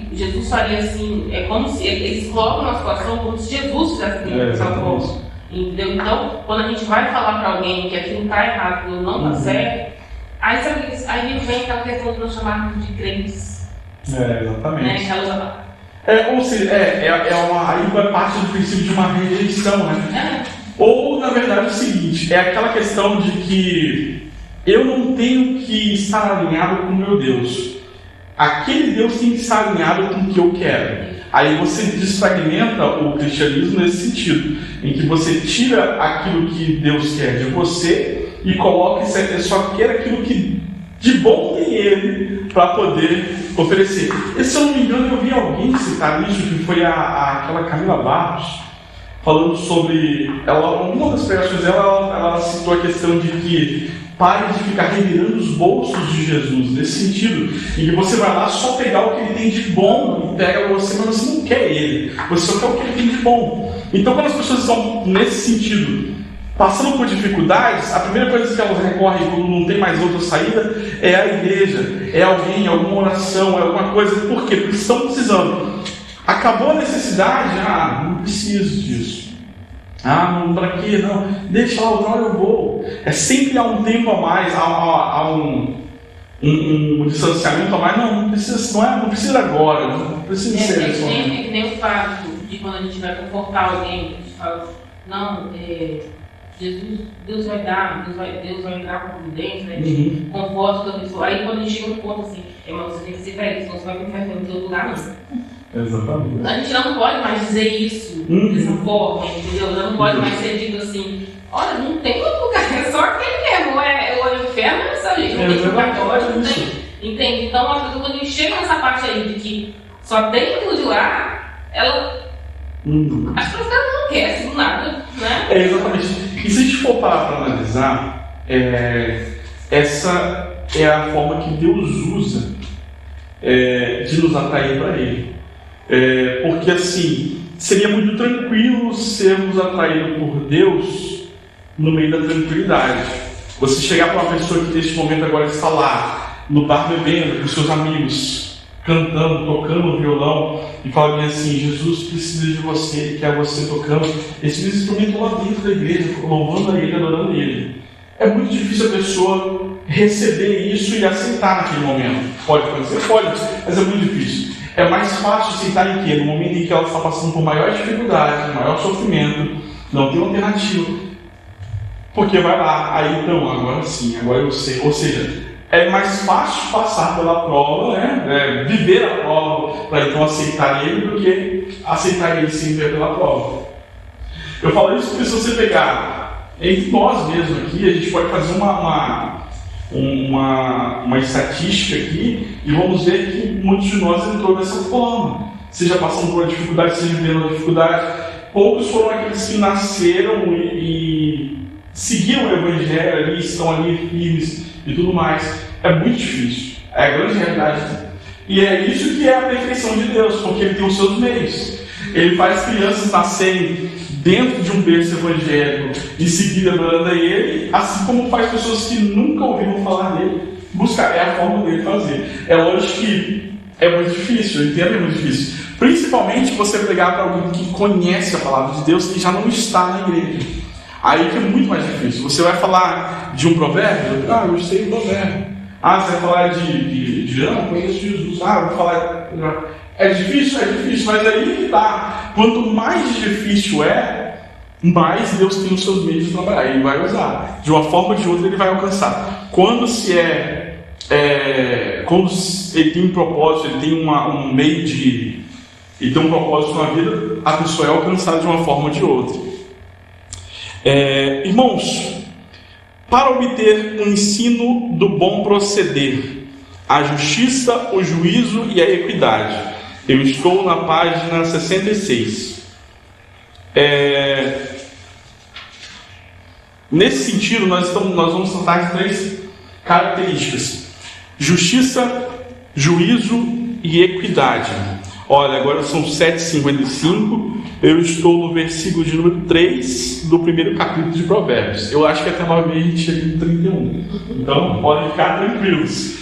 Jesus faria assim, é como se eles colocam na situação como se Jesus fizesse aquilo dessa forma. Entendeu? Então, quando a gente vai falar para alguém que aquilo está errado, aquilo não está certo, aí vem aquela questão que nós chamamos de crentes. Exatamente. Né? Ou seja, aí vai parte do princípio de uma rejeição, né? Ou, na verdade, é o seguinte, é aquela questão de que eu não tenho que estar alinhado com o meu Deus. Aquele Deus tem que estar alinhado com o que eu quero. Aí você desfragmenta o cristianismo nesse sentido, em que você tira aquilo que Deus quer de você e coloca e só quer aquilo que de bom tem Ele para poder oferecer. E, se eu não me engano, eu vi alguém citar isso, que foi aquela Camila Barros, falando sobre, uma das pregações dela, ela citou a questão de que pare de ficar revirando os bolsos de Jesus, nesse sentido, em que você vai lá só pegar o que ele tem de bom e pega você, mas você não quer ele, você só quer o que ele tem de bom. Então, quando as pessoas estão nesse sentido, passando por dificuldades, a primeira coisa que elas recorrem quando não tem mais outra saída é a igreja, é alguém, alguma oração, é alguma coisa. Por quê? Porque estão precisando. Acabou a necessidade? Não preciso disso. Não, para quê? Não, deixa lá, outra hora eu vou. É sempre há um tempo a mais, há um distanciamento a mais. Não precisa, não precisa agora, não precisa ser isso. É que nem o fato de quando a gente vai confortar alguém, a gente fala, não, Jesus, Deus vai dar, Deus vai entrar com providência, né? Conforta a pessoa. Aí quando a gente chega no ponto assim, mas você tem que ser velho, senão você vai ficar em outro lugar, não. Exatamente. A gente não pode mais dizer isso dessa forma, entendeu? Não pode mais ser dito assim, olha, não tem outro lugar, é só aquele mesmo, ou é o inferno, ou é essa gente, não tem purgatório, não tem. Entende? Então a pessoa, quando a gente chega nessa parte aí de que só tem aquilo de lá, ela. As pessoas não querem assim, nada, né? Exatamente. E se a gente for parar para analisar, essa é a forma que Deus usa de nos atrair para Ele. Porque assim, seria muito tranquilo sermos atraídos por Deus no meio da tranquilidade. Você chegar para uma pessoa que neste momento agora está lá, no bar bebendo, com seus amigos, cantando, tocando violão, e falar bem assim, Jesus precisa de você, Ele quer você tocando esse mesmo instrumento lá dentro da igreja, louvando a Ele, adorando Ele. É muito difícil a pessoa receber isso e aceitar naquele momento. Pode acontecer? Pode, mas é muito difícil. É mais fácil aceitar em quê? No momento em que ela está passando por maior dificuldade, maior sofrimento, não tem alternativa. Porque vai lá, aí então, agora sim, agora eu sei. Ou seja, é mais fácil passar pela prova, né? Viver a prova para então aceitar Ele do que aceitar Ele sem viver pela prova. Eu falo isso porque se você pegar entre nós mesmos aqui, a gente pode fazer uma estatística aqui e vamos ver que muitos de nós entrou dessa forma. Seja passando por uma dificuldade, seja vivendo uma dificuldade. Poucos foram aqueles que nasceram e seguiram o Evangelho ali, estão ali firmes e tudo mais. É muito difícil. É a grande realidade. E é isso que é a perfeição de Deus, porque Ele tem os seus meios. Ele faz crianças nascerem dentro de um berço evangélico e seguir adorando a Ele, assim como faz pessoas que nunca ouviram falar dele. Buscar é a forma dele fazer. É lógico que é muito difícil, eu entendo, é muito difícil. Principalmente você pregar para alguém que conhece a palavra de Deus e já não está na igreja. Aí que é muito mais difícil. Você vai falar de um provérbio? Eu sei o provérbio. Você vai falar de eu conheço Jesus. Eu vou falar. É difícil, mas aí que tá. Quanto mais difícil mais Deus tem os seus meios de trabalhar. Ele vai usar. De uma forma ou de outra, Ele vai alcançar. Quando Ele tem um propósito, Ele tem um meio de. Ele tem um propósito na vida, a pessoa é alcançada de uma forma ou de outra. Irmãos, para obter o ensino do bom proceder, a justiça, o juízo e a equidade. Eu estou na página 66. Nesse sentido, nós vamos tratar de 3 características: justiça, juízo e equidade. Olha, agora são 7h55, eu estou no versículo de número 3 do primeiro capítulo de Provérbios. Eu acho que até 9h a gente chega no 31. Então, podem ficar tranquilos.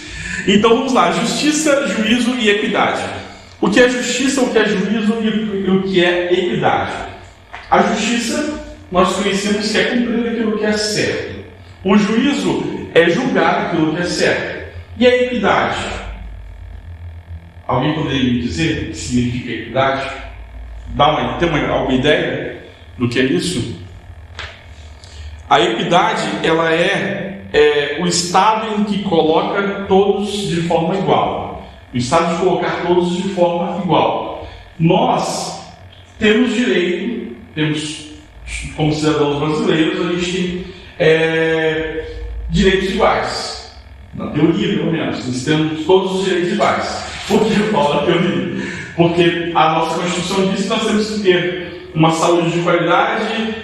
Então, vamos lá. Justiça, juízo e equidade. O que é justiça, o que é juízo e o que é equidade? A justiça, nós conhecemos que é cumprir aquilo que é certo. O juízo é julgar aquilo que é certo. E a equidade? Alguém poderia me dizer o que significa equidade? Tem alguma ideia do que é isso? A equidade, ela é o estado em que coloca todos de forma igual. O estado de colocar todos de forma igual. Nós temos direito, como cidadãos brasileiros, a gente tem direitos iguais. Na teoria, pelo menos. Nós temos todos os direitos iguais. Por que eu falo na teoria? Porque a nossa Constituição diz que nós temos que ter uma saúde de qualidade,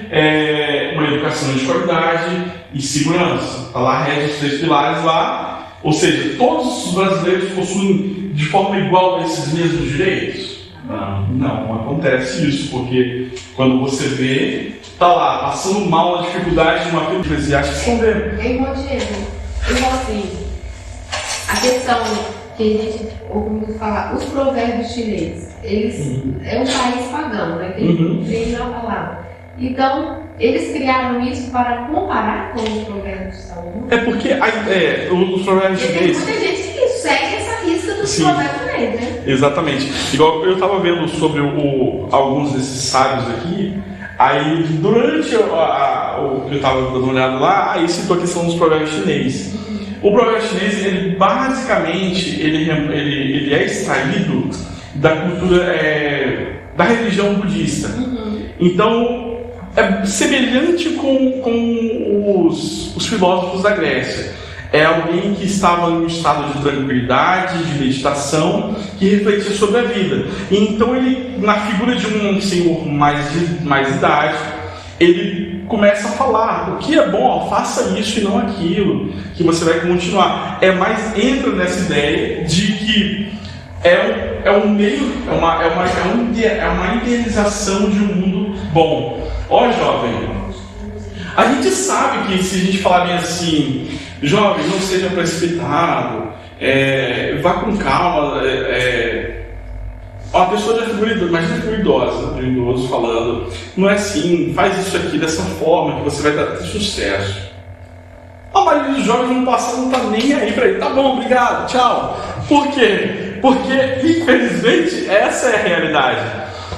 uma educação de qualidade e segurança. Está lá, rege os 3 pilares lá. Ou seja, todos os brasileiros possuem de forma igual esses mesmos direitos? Não acontece isso, porque quando você vê, está lá, passando mal na dificuldade de uma vida eclesiástica, estão vendo. Igual assim, a questão que a gente ouve muito falar, os provérbios chineses, eles é um país pagão, né? Tem vem na palavra. Então, eles criaram isso para comparar com os provérbios de Salomão. É porque os provérbios chineses. Tem muita gente que segue essa lista dos provérbios chineses, né? Exatamente. Igual eu estava vendo sobre alguns desses sábios aqui, aí durante o que eu estava dando uma olhada lá, aí citou a questão dos provérbios chineses. O provérbio chinês, ele basicamente ele é extraído da cultura da religião budista. Então, é semelhante com os filósofos da Grécia. É alguém que estava em um estado de tranquilidade, de meditação, que refletia sobre a vida. E então, ele, na figura de um senhor mais idade, ele começa a falar: o que é bom, faça isso e não aquilo, que você vai continuar. Entra nessa ideia de que é uma idealização de um mundo bom. Ó, jovem, a gente sabe que se a gente falar bem assim, jovem, não seja precipitado, vá com calma, uma pessoa já figura idosa, imagina a figura idosa, de um idoso falando: não é assim, faz isso aqui dessa forma que você vai ter sucesso. A maioria dos jovens no passado não está nem aí para ele. Tá bom, obrigado, tchau. Por quê? Porque, infelizmente, essa é a realidade.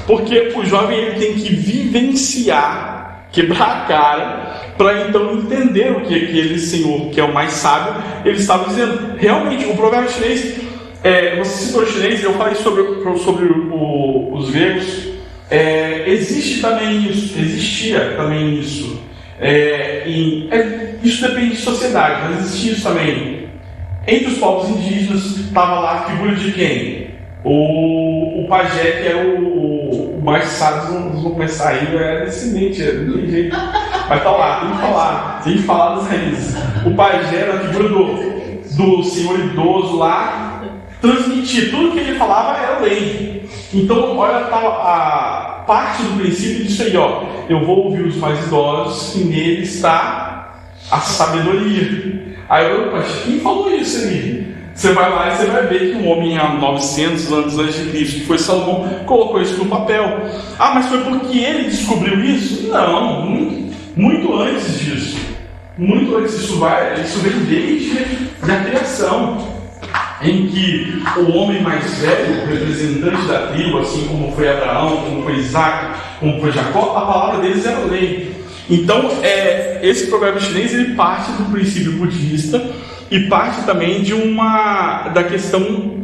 Porque o jovem ele tem que vivenciar, quebrar a cara, para então entender o que aquele senhor, que é o mais sábio, ele estava dizendo. Realmente, o provérbio chinês, você citou o chinês, eu falei sobre os gregos, existia também isso. Isso depende de sociedade, mas existia isso também. Entre os povos indígenas, estava lá a figura de quem? O pajé, que era o mais sábio. Não vou começar aí, é descendente, não tem jeito. Mas tá lá, tem que falar das raízes. O pajé era a figura do senhor idoso lá, transmitir tudo que ele falava era lei. Então, olha a parte do princípio disso aí, ó. Eu vou ouvir os mais idosos e nele está a sabedoria. Aí eu, quem falou isso aí? Você vai lá e você vai ver que um homem há 900 anos antes de Cristo, que foi Salomão, colocou isso no papel. Ah, mas foi porque ele descobriu isso? Não, muito antes disso. Muito antes disso, isso vem desde a criação, em que o homem mais velho, o representante da tribo, assim como foi Abraão, como foi Isaac, como foi Jacó, a palavra deles era lei. Então, esse provérbio chinês ele parte do princípio budista e parte também da questão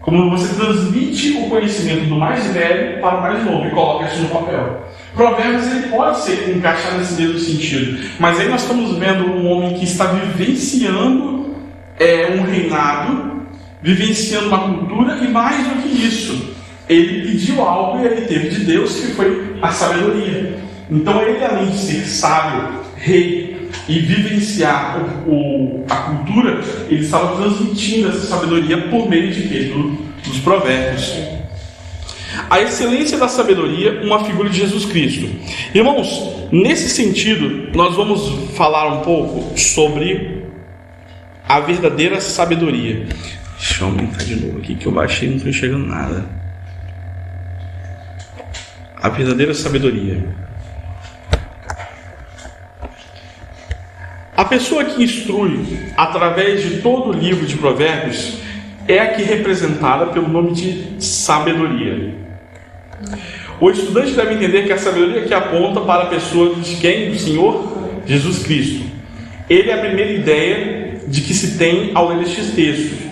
como você transmite o conhecimento do mais velho para o mais novo e coloca isso no papel. Provérbios ele pode ser encaixado nesse mesmo sentido, mas aí nós estamos vendo um homem que está vivenciando um reinado, vivenciando uma cultura e mais do que isso, ele pediu algo e ele teve de Deus, que foi a sabedoria. Então ele, além de ser sábio, rei, e vivenciar a cultura, ele estava transmitindo essa sabedoria por meio de quê? Dos provérbios. A excelência da sabedoria, uma figura de Jesus Cristo. Irmãos, nesse sentido, nós vamos falar um pouco sobre a verdadeira sabedoria. Deixa eu aumentar de novo aqui que eu baixei e não estou enxergando nada. A verdadeira sabedoria. A pessoa que instrui através de todo o livro de Provérbios é aqui representada pelo nome de sabedoria. O estudante deve entender que a sabedoria que aponta para a pessoa de quem? Do Senhor Jesus Cristo. Ele é a primeira ideia de que se tem ao ler estes textos,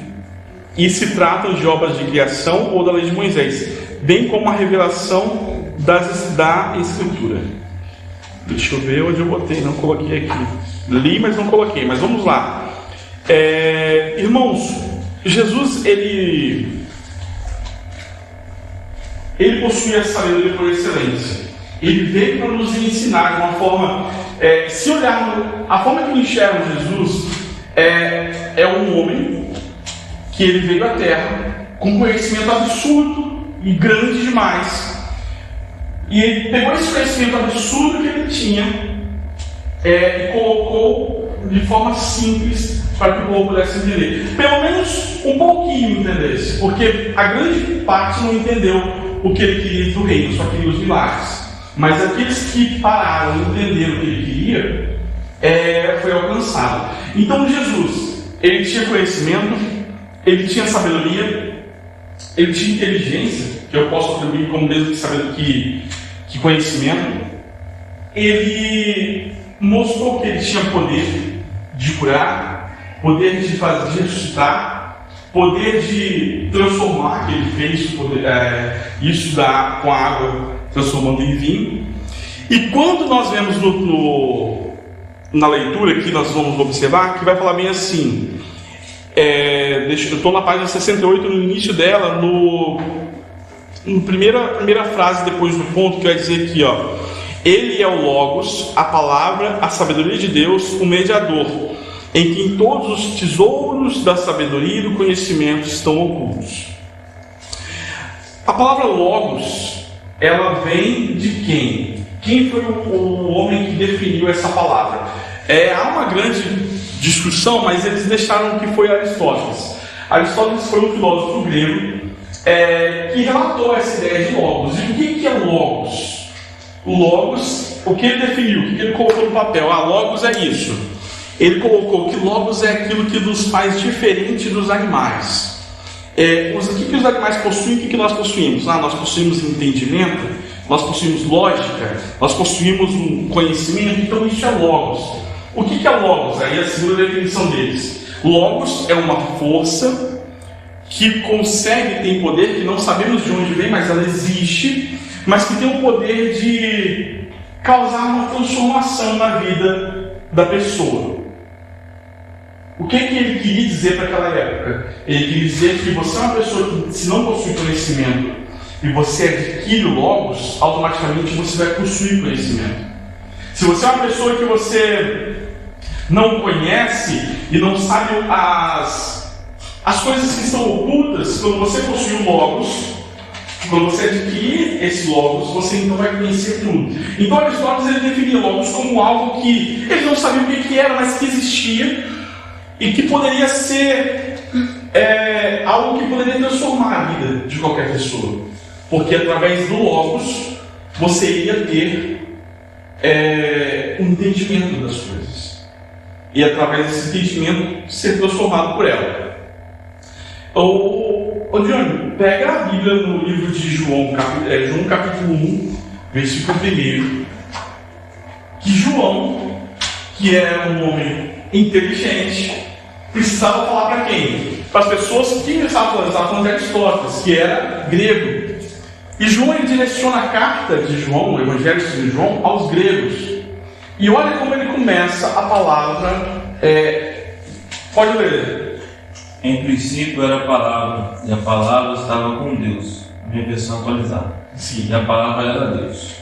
e se tratam de obras de criação ou da lei de Moisés, bem como a revelação da Escritura. Deixa eu ver onde eu botei, não coloquei aqui. Li, mas não coloquei, mas vamos lá. Irmãos, Jesus, ele possui a sabedoria por excelência. Ele veio para nos ensinar de uma forma, se olharmos, a forma que enxergam Jesus é um homem que ele veio à Terra com conhecimento absurdo e grande demais. E ele pegou esse conhecimento absurdo que ele tinha e colocou de forma simples para que o povo pudesse entender. Pelo menos um pouquinho entendesse, porque a grande parte não entendeu o que ele queria do reino, só queria os milagres. Mas aqueles que pararam e entenderam o que ele queria, foi alcançado. Então Jesus, ele tinha conhecimento, ele tinha sabedoria, ele tinha inteligência, que eu posso atribuir como mesmo que conhecimento. Ele mostrou que ele tinha poder de curar, poder de fazer ressuscitar, poder de transformar, que ele fez isso com a água transformando em vinho. E quando nós vemos na leitura aqui, nós vamos observar que vai falar bem assim. Eu estou na página 68, no início dela, na primeira frase depois do ponto, que vai dizer aqui, ó: ele é o Logos, a palavra, a sabedoria de Deus, o mediador, em quem todos os tesouros da sabedoria e do conhecimento estão ocultos. A palavra Logos, ela vem de quem? Quem foi o homem que definiu essa palavra? Há uma grande discussão, mas eles deixaram que foi Aristóteles. Aristóteles foi um filósofo grego que relatou essa ideia de Logos. E o que é Logos? O Logos, o que ele definiu, o que ele colocou no papel? Logos é isso. Ele colocou que Logos é aquilo que nos faz diferente dos animais. O que os animais possuem e o que nós possuímos? Nós possuímos entendimento, nós possuímos lógica, nós possuímos um conhecimento, então isso é Logos. O que é Logos? Aí a segunda definição deles. Logos é uma força que tem poder, que não sabemos de onde vem, mas ela existe, mas que tem o poder de causar uma transformação na vida da pessoa. O que ele queria dizer para aquela época? Ele queria dizer que você é uma pessoa que, se não possui conhecimento e você adquire Logos, automaticamente você vai possuir conhecimento. Se você é uma pessoa que você não conhece e não sabe as coisas que estão ocultas, quando você possui o Logos, quando você adquirir esse Logos, você então vai conhecer tudo. Então Aristóteles ele definia Logos como algo que ele não sabia o que era, mas que existia e que poderia ser algo que poderia transformar a vida de qualquer pessoa, porque através do Logos você iria ter um entendimento das coisas e através desse entendimento ser transformado por ela. Johnny, pega a Bíblia no livro de João, João capítulo 1, versículo 1, que João, que era um homem inteligente, precisava falar para quem? Para as pessoas que estavam falando de Aristóteles, que era grego. E João ele direciona a carta de João, o Evangelho de João, aos gregos. E olha como ele começa a palavra. Pode ler. Em princípio era a palavra, e a palavra estava com Deus. Minha versão atualizada. Sim. E a palavra era Deus.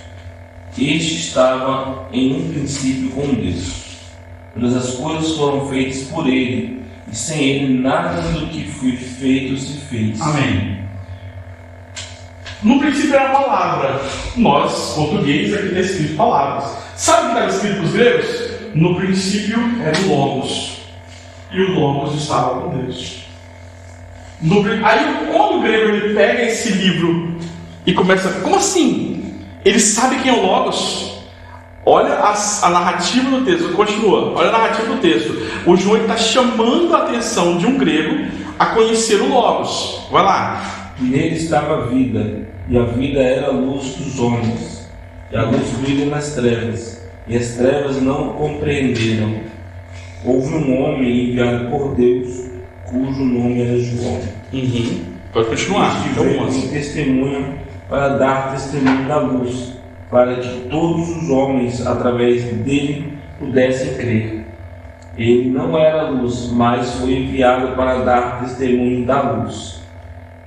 Este estava em um princípio com Deus. Todas as coisas foram feitas por Ele, e sem Ele nada do que foi feito se fez. Amém. No princípio era a palavra. Nós, portugueses, aqui está escrito palavras. Sabe o que estava escrito para os gregos? No princípio era o Logos. E o Logos estava com Deus. Aí, quando o grego ele pega esse livro e começa... Como assim? Ele sabe quem é o Logos? Olha a narrativa do texto. Continua. Olha a narrativa do texto. O João está chamando a atenção de um grego a conhecer o Logos. Vai lá. Nele estava a vida, e a vida era a luz dos homens. E a luz brilha nas trevas, e as trevas não o compreenderam. Houve um homem enviado por Deus, cujo nome era João. Pode continuar. Este veio em testemunho para dar testemunho da luz, para que todos os homens, através dele, pudessem crer. Ele não era luz, mas foi enviado para dar testemunho da luz.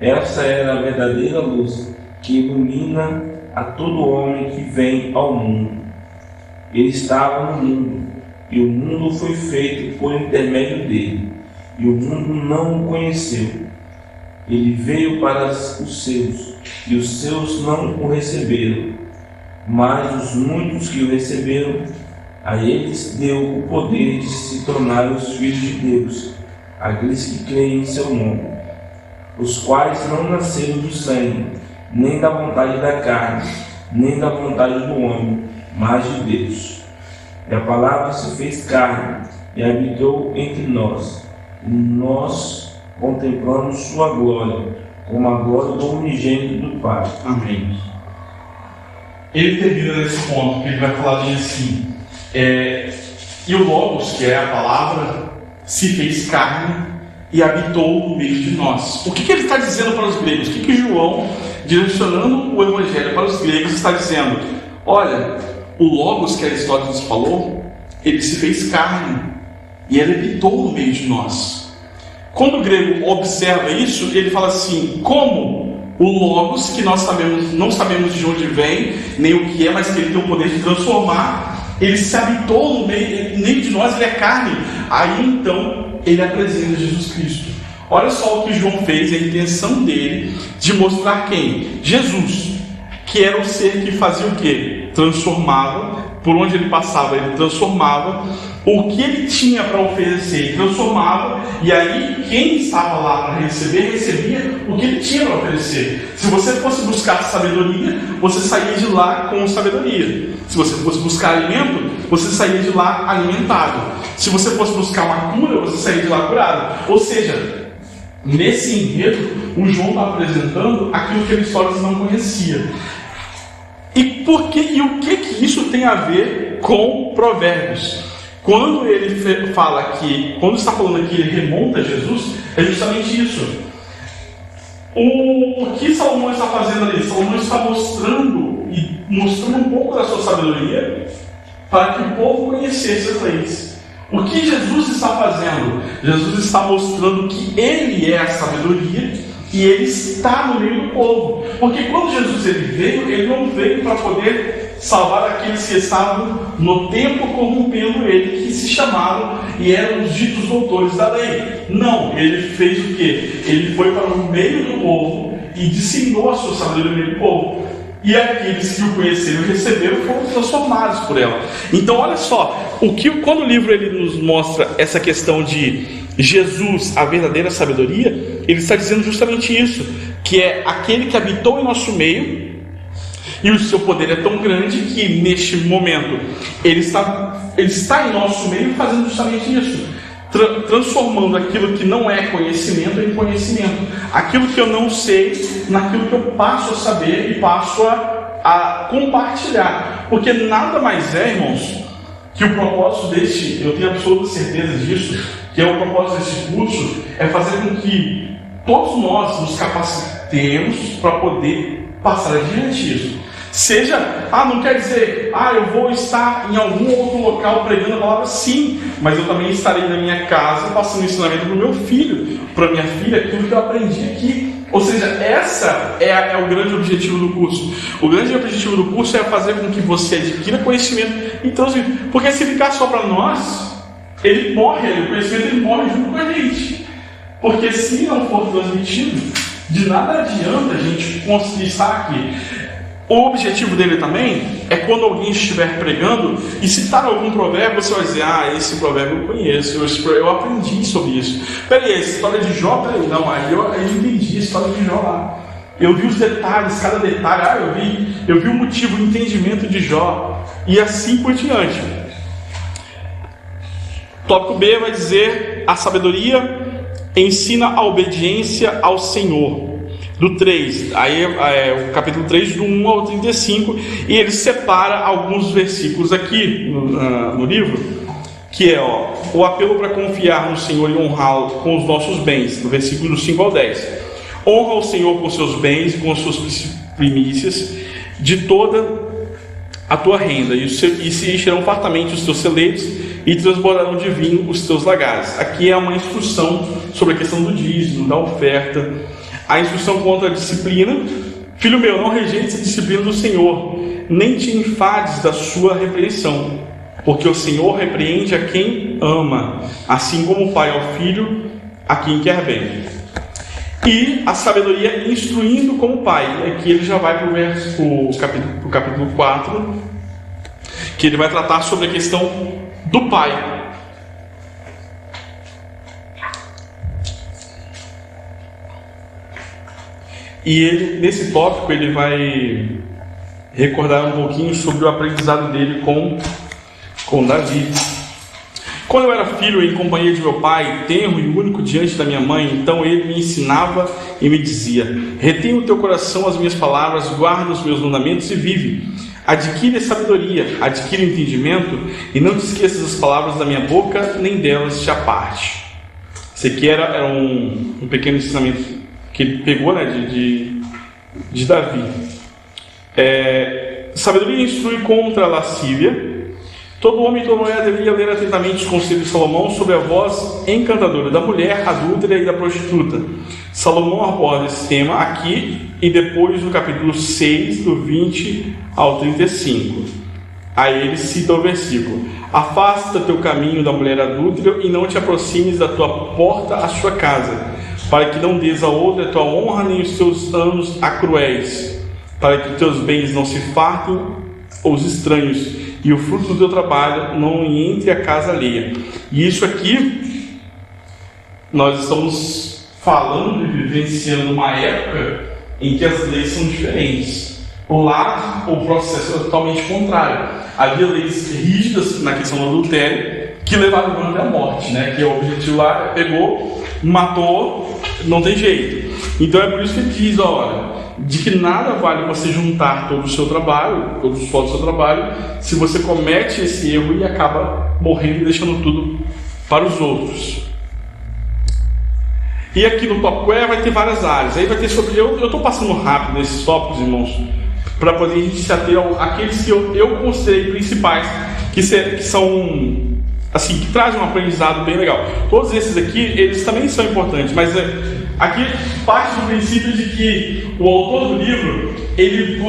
Essa era a verdadeira luz, que ilumina a todo homem que vem ao mundo. Ele estava no mundo, e o mundo foi feito por intermédio dele, e o mundo não o conheceu. Ele veio para os seus, e os seus não o receberam. Mas os muitos que o receberam, a eles deu o poder de se tornar os filhos de Deus, aqueles que creem em seu nome, os quais não nasceram do sangue, nem da vontade da carne, nem da vontade do homem, mas de Deus. E a palavra se fez carne e habitou entre nós. E nós contemplamos sua glória, como a glória do unigênito do Pai. Amém. Ele termina nesse ponto, que ele vai falar bem assim. E o Logos, que é a palavra, se fez carne e habitou no meio de nós. O que ele está dizendo para os gregos? O que João, direcionando o Evangelho para os gregos, está dizendo? Olha, o Logos que Aristóteles falou, ele se fez carne e ele habitou no meio de nós. Quando o grego observa isso, ele fala assim: como o Logos, que nós não sabemos de onde vem, nem o que é, mas que ele tem o poder de transformar, ele se habitou no meio de nós, ele é carne. Aí então ele apresenta Jesus Cristo. Olha só o que João fez, a intenção dele de mostrar quem? Jesus, que era o ser que fazia o quê? Transformava, por onde ele passava ele transformava, o que ele tinha para oferecer ele transformava, e aí quem estava lá para receber, recebia o que ele tinha para oferecer. Se você fosse buscar sabedoria, você saía de lá com sabedoria. Se você fosse buscar alimento, você saía de lá alimentado. Se você fosse buscar uma cura, você saía de lá curado. Ou seja, nesse enredo, o João está apresentando aquilo que Aristóteles não conhecia. E o que isso tem a ver com Provérbios? Quando ele fala que, quando está falando aqui, ele remonta a Jesus, é justamente isso. O que Salomão está fazendo ali? Salomão está mostrando um pouco da sua sabedoria para que o povo conhecesse as leis. O que Jesus está fazendo? Jesus está mostrando que ele é a sabedoria e ele está no meio do povo. Porque quando Jesus veio, ele não veio para poder salvar aqueles que estavam no tempo corrompendo ele, que se chamavam e eram os ditos doutores da lei. Não, ele fez o quê? Ele foi para o meio do povo e disseminou a sua sabedoria no meio do povo. E aqueles que o conheceram e receberam foram transformados por ela. Então olha só, quando o livro ele nos mostra essa questão de Jesus, a verdadeira sabedoria, ele está dizendo justamente isso, que é aquele que habitou em nosso meio, e o seu poder é tão grande que neste momento ele está em nosso meio fazendo justamente isso, transformando aquilo que não é conhecimento em conhecimento, aquilo que eu não sei naquilo que eu passo a saber e passo a compartilhar, porque nada mais é, irmãos, que o propósito eu tenho absoluta certeza disso, que é o propósito desse curso, é fazer com que todos nós nos capacitemos para poder passar adiante isso. Seja, não quer dizer, eu vou estar em algum outro local pregando a palavra, sim, mas eu também estarei na minha casa passando ensinamento para o meu filho, para minha filha, aquilo que eu aprendi aqui. Ou seja, essa é o grande objetivo do curso. O grande objetivo do curso é fazer com que você adquira conhecimento e transmitir. Porque se ficar só para nós, ele morre, o conhecimento ele morre junto com a gente. Porque se não for transmitido, de nada adianta a gente conseguir estar aqui. O objetivo dele também é quando alguém estiver pregando e citar algum provérbio, você vai dizer, esse provérbio eu conheço, eu aprendi sobre isso. Peraí, a história de Jó, peraí, não, aí eu entendi a história de Jó lá. Eu vi os detalhes, cada detalhe, eu vi o motivo, o entendimento de Jó, e assim por diante. Tópico B vai dizer, a sabedoria ensina a obediência ao Senhor. Do 3, aí é o capítulo 3, do 1 ao 35, e ele separa alguns versículos aqui no livro, que é o apelo para confiar no Senhor e honrá-lo com os nossos bens, no versículo do 5 ao 10. Honra o Senhor com seus bens e com as suas primícias de toda a tua renda, e se encherão fartamente os teus celeiros e transbordarão de vinho os teus lagares. Aqui é uma instrução sobre a questão do dízimo, da oferta. A instrução contra a disciplina. Filho meu, não rejeites a disciplina do Senhor, nem te enfades da sua repreensão, porque o Senhor repreende a quem ama, assim como o pai ao filho, a quem quer bem. E a sabedoria instruindo como pai. Aqui ele já vai para o capítulo 4, que ele vai tratar sobre a questão do pai. E ele, nesse tópico, ele vai recordar um pouquinho sobre o aprendizado dele com Davi. Quando eu era filho em companhia de meu pai, tenro e único diante da minha mãe, então ele me ensinava e me dizia: retém no teu coração as minhas palavras, guarda os meus mandamentos e vive. Adquire sabedoria, adquire entendimento, e não te esqueças das palavras da minha boca, nem delas te aparte. Esse aqui era um pequeno ensinamento que ele pegou, né, de Davi. Sabedoria instrui contra a lascívia. Todo homem e toda mulher deveria ler atentamente os conselhos de Salomão sobre a voz encantadora da mulher adúltera e da prostituta. Salomão aborda esse tema aqui e depois no capítulo 6, do 20 ao 35. Aí ele cita o versículo: afasta teu caminho da mulher adúltera e não te aproximes da tua porta à sua casa, para que não des a outra a tua honra nem os teus anos a cruéis, para que teus bens não se fartem os estranhos e o fruto do teu trabalho não entre a casa alheia. E isso aqui, nós estamos falando e vivenciando uma época em que as leis são diferentes. Lá, o processo é totalmente contrário. Havia leis rígidas na questão do adultério que levaram até a morte, né? Que é o objetivo lá, pegou, matou, não tem jeito. Então é por isso que ele diz, olha, de que nada vale você juntar todo o seu trabalho, todos os frutos do seu trabalho, se você comete esse erro e acaba morrendo e deixando tudo para os outros. E aqui no tópico vai ter várias áreas. Aí vai ter sobre... Eu estou passando rápido nesses tópicos, irmãos, para poder a gente se ater àqueles que eu considerei principais, que são, assim, que trazem um aprendizado bem legal. Todos esses aqui, eles também são importantes, mas aqui parte do princípio de que o autor do livro, ele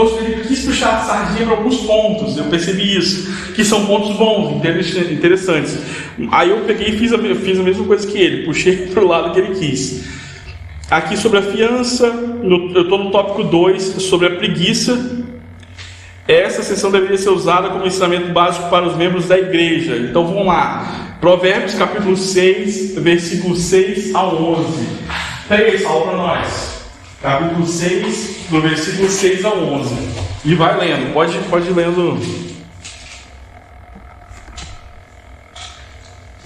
quis puxar a sardinha para alguns pontos. Eu percebi isso, que são pontos bons, interessantes. Aí eu peguei e fiz a mesma coisa que ele, puxei para o lado que ele quis. Aqui sobre a fiança, eu estou no tópico 2, sobre a preguiça. Essa sessão deveria ser usada como ensinamento básico para os membros da igreja. Então vamos lá, Provérbios capítulo 6, versículo 6 a 11. Pega aí, Saulo, para nós. Capítulo 6, do versículo 6 a 11. E vai lendo, pode ir lendo.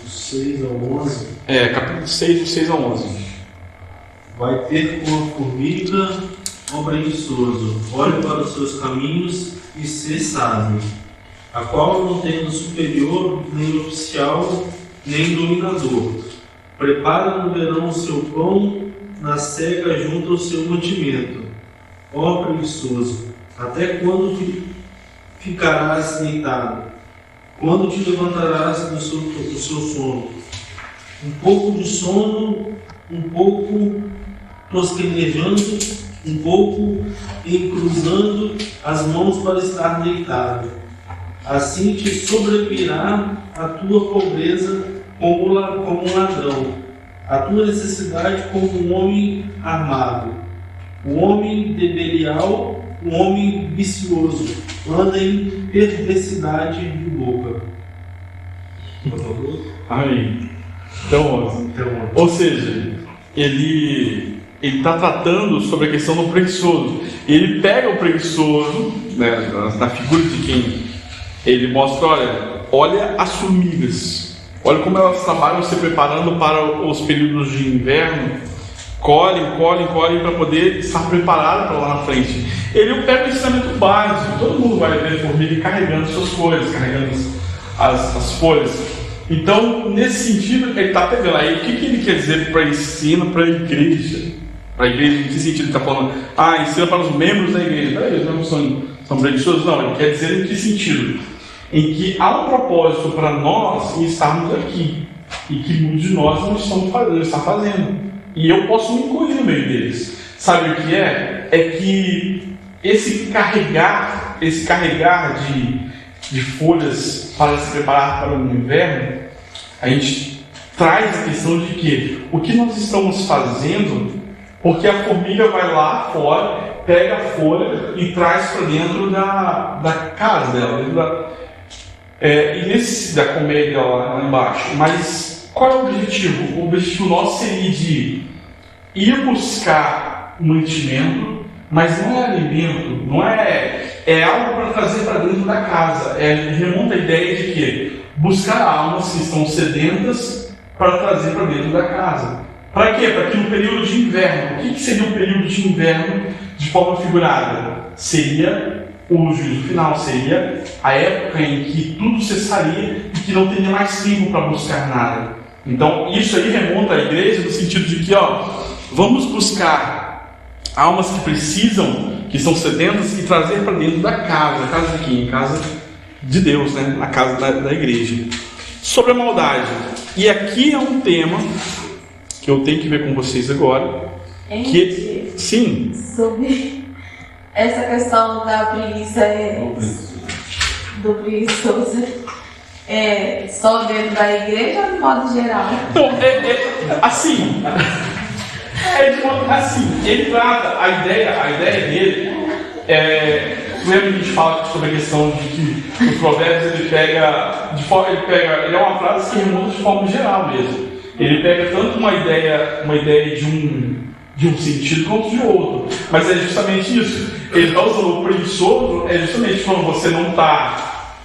6 ao 11? Capítulo 6, do 6 a 11. Vai ter com a formiga, ó preguiçoso, olhe para os seus caminhos e sê sábio, a qual não tem superior, nem oficial, nem dominador. Prepara no verão o seu pão, na cega junta o seu mantimento. Ó preguiçoso, até quando ficarás deitado? Quando te levantarás do seu sono? Um pouco de sono, um pouco tosquenejando, um pouco encruzando as mãos para estar deitado. Assim te sobrevirá a tua pobreza como um ladrão, a tua necessidade como um homem armado, um homem de Belial, um homem vicioso, anda em perversidade de boca. Amém. Então, ou seja, ele está tratando sobre a questão do preguiçoso. Ele pega o preguiçoso, né, na figura de quem ele mostra, olha as formigas, olha como elas trabalham se preparando para os períodos de inverno, colhem para poder estar preparado para lá na frente. Ele pega o ensinamento básico, todo mundo vai ver formiga carregando suas coisas, carregando as folhas. Então, nesse sentido, ele está pegando aí, o que ele quer dizer para ensino, para a igreja? Para a igreja, em que sentido ele está falando? Ensina para os membros da igreja. Eles não são preguiçosos? Não, ele quer dizer em que sentido? Em que há um propósito para nós em estarmos aqui, e que muitos de nós não estão fazendo. E eu posso me incluir no meio deles. Sabe o que é? É que esse carregar de folhas para se preparar para o inverno, a gente traz a questão de que o que nós estamos fazendo, porque a formiga vai lá fora, pega a folha e traz para dentro da casa dela, e nesse da comer dela lá embaixo. Mas qual é o objetivo? O objetivo nosso seria de ir buscar mantimento, mas não é alimento, não é algo para trazer para dentro da casa. Remonta a ideia de que buscar almas que estão sedentas para trazer para dentro da casa. Para quê? Para que no período de inverno, o que seria o período de inverno de forma figurada? Seria o juízo final, seria a época em que tudo cessaria e que não teria mais tempo para buscar nada. Então isso aí remonta à igreja no sentido de que vamos buscar almas que precisam, que são sedentas, e trazer para dentro da casa. Casa de quem? Casa de Deus, né? A casa da igreja. Sobre a maldade. E aqui é um tema que eu tenho que ver com vocês agora. Sim. Sobre essa questão da preguiça do preguiçoso, só dentro da igreja ou de modo geral? Então, assim, ele trata a ideia dele. Lembra que a gente fala sobre a questão de que os provérbios ele é uma frase que remonta de forma geral mesmo. Ele pega tanto uma ideia de um sentido quanto de outro. Mas é justamente isso. Ele está usando o preguiçoso, justamente quando você não está.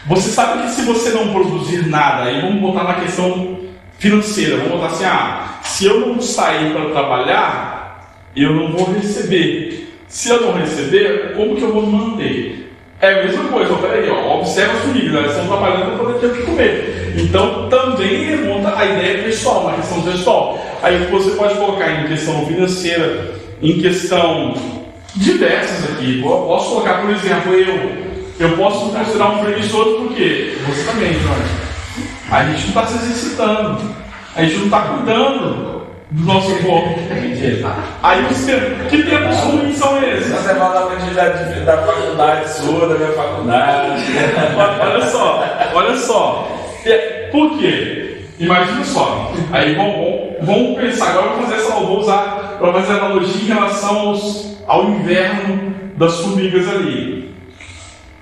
Você sabe que se você não produzir nada, aí vamos botar na questão financeira, vamos botar assim, se eu não sair para trabalhar, eu não vou receber. Se eu não receber, como que eu vou me manter? É a mesma coisa, peraí, observa as formigas, elas estão trabalhando para poder ter o que comer. Então também remonta a ideia pessoal, uma questão pessoal. Aí você pode colocar em questão financeira, em questão diversas aqui. Eu posso colocar, por exemplo, eu posso considerar um preguiçoso porque você também, Jorge. A gente não está se exercitando, a gente não está cuidando do nosso corpo. Aí que tempos ruins são esses? Você fala da faculdade sua, da minha faculdade. Olha só. Por quê? Imagina só. Aí vamos pensar. Agora vou usar para fazer analogia em relação ao inverno das formigas ali.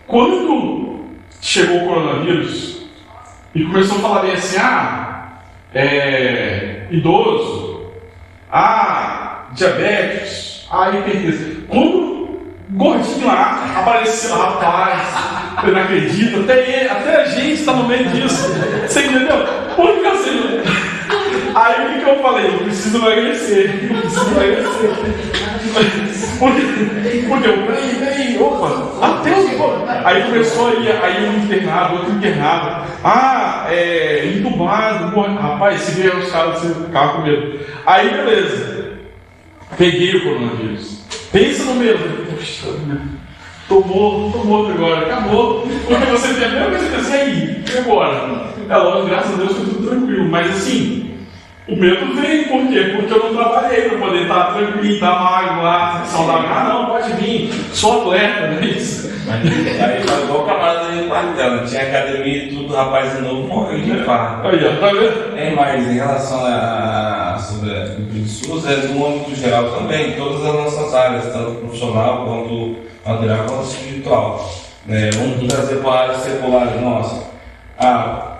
Quando chegou o coronavírus e começou a falar bem assim, idoso, diabetes, hipertensão. Quando gordinho lá apareceu, rapaz, eu não acredito, até a gente está no meio disso. Você entendeu? Por que assim? Aí o que eu falei? Eu preciso emagrecer. Porque eu, peraí, opa, até o. Aí começou a ir, um internado, outro internado. Entubado, rapaz, se vier os caras, você ficava com medo. Aí beleza, peguei o coronavírus. Pensa no medo. Puxa, tô morto agora, acabou. Porque você tem a mesma coisa que você aí, e agora? Lógico, graças a Deus foi tudo tranquilo, mas assim. O medo veio, por quê? Porque eu não trabalhei para poder estar tranquilo, estar magro lá, saudável. Não, pode vir, sou atleta, não é isso? Aí foi igual o camarada ali no quartel, tinha academia e tudo, o rapaz de novo morreu de infarto. Aí, ó, tá vendo? Mas em relação sobre o SUS, é no âmbito geral também, todas as nossas áreas, tanto profissional quanto material quanto espiritual. Vamos trazer para a área secular nossa.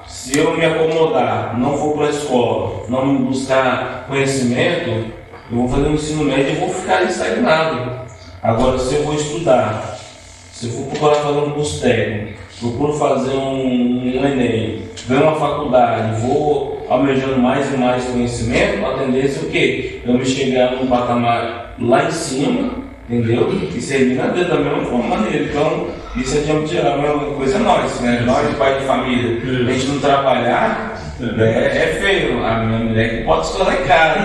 Se eu me acomodar, não for para a escola, não me buscar conhecimento, eu vou fazer um ensino médio e vou ficar estagnado. Agora, se eu vou estudar, se eu for procurar fazer um curso técnico, procuro fazer um Enem, ver uma faculdade, vou almejando mais e mais conhecimento, a tendência é o quê? Eu me chegar num patamar lá em cima, entendeu? E servir a Deus da mesma maneira. Então, isso é de âmbito geral, a mesma coisa é nós, né? Nós, pai de família, a gente não trabalhar, é feio. A minha mulher que pode escolher lá em casa.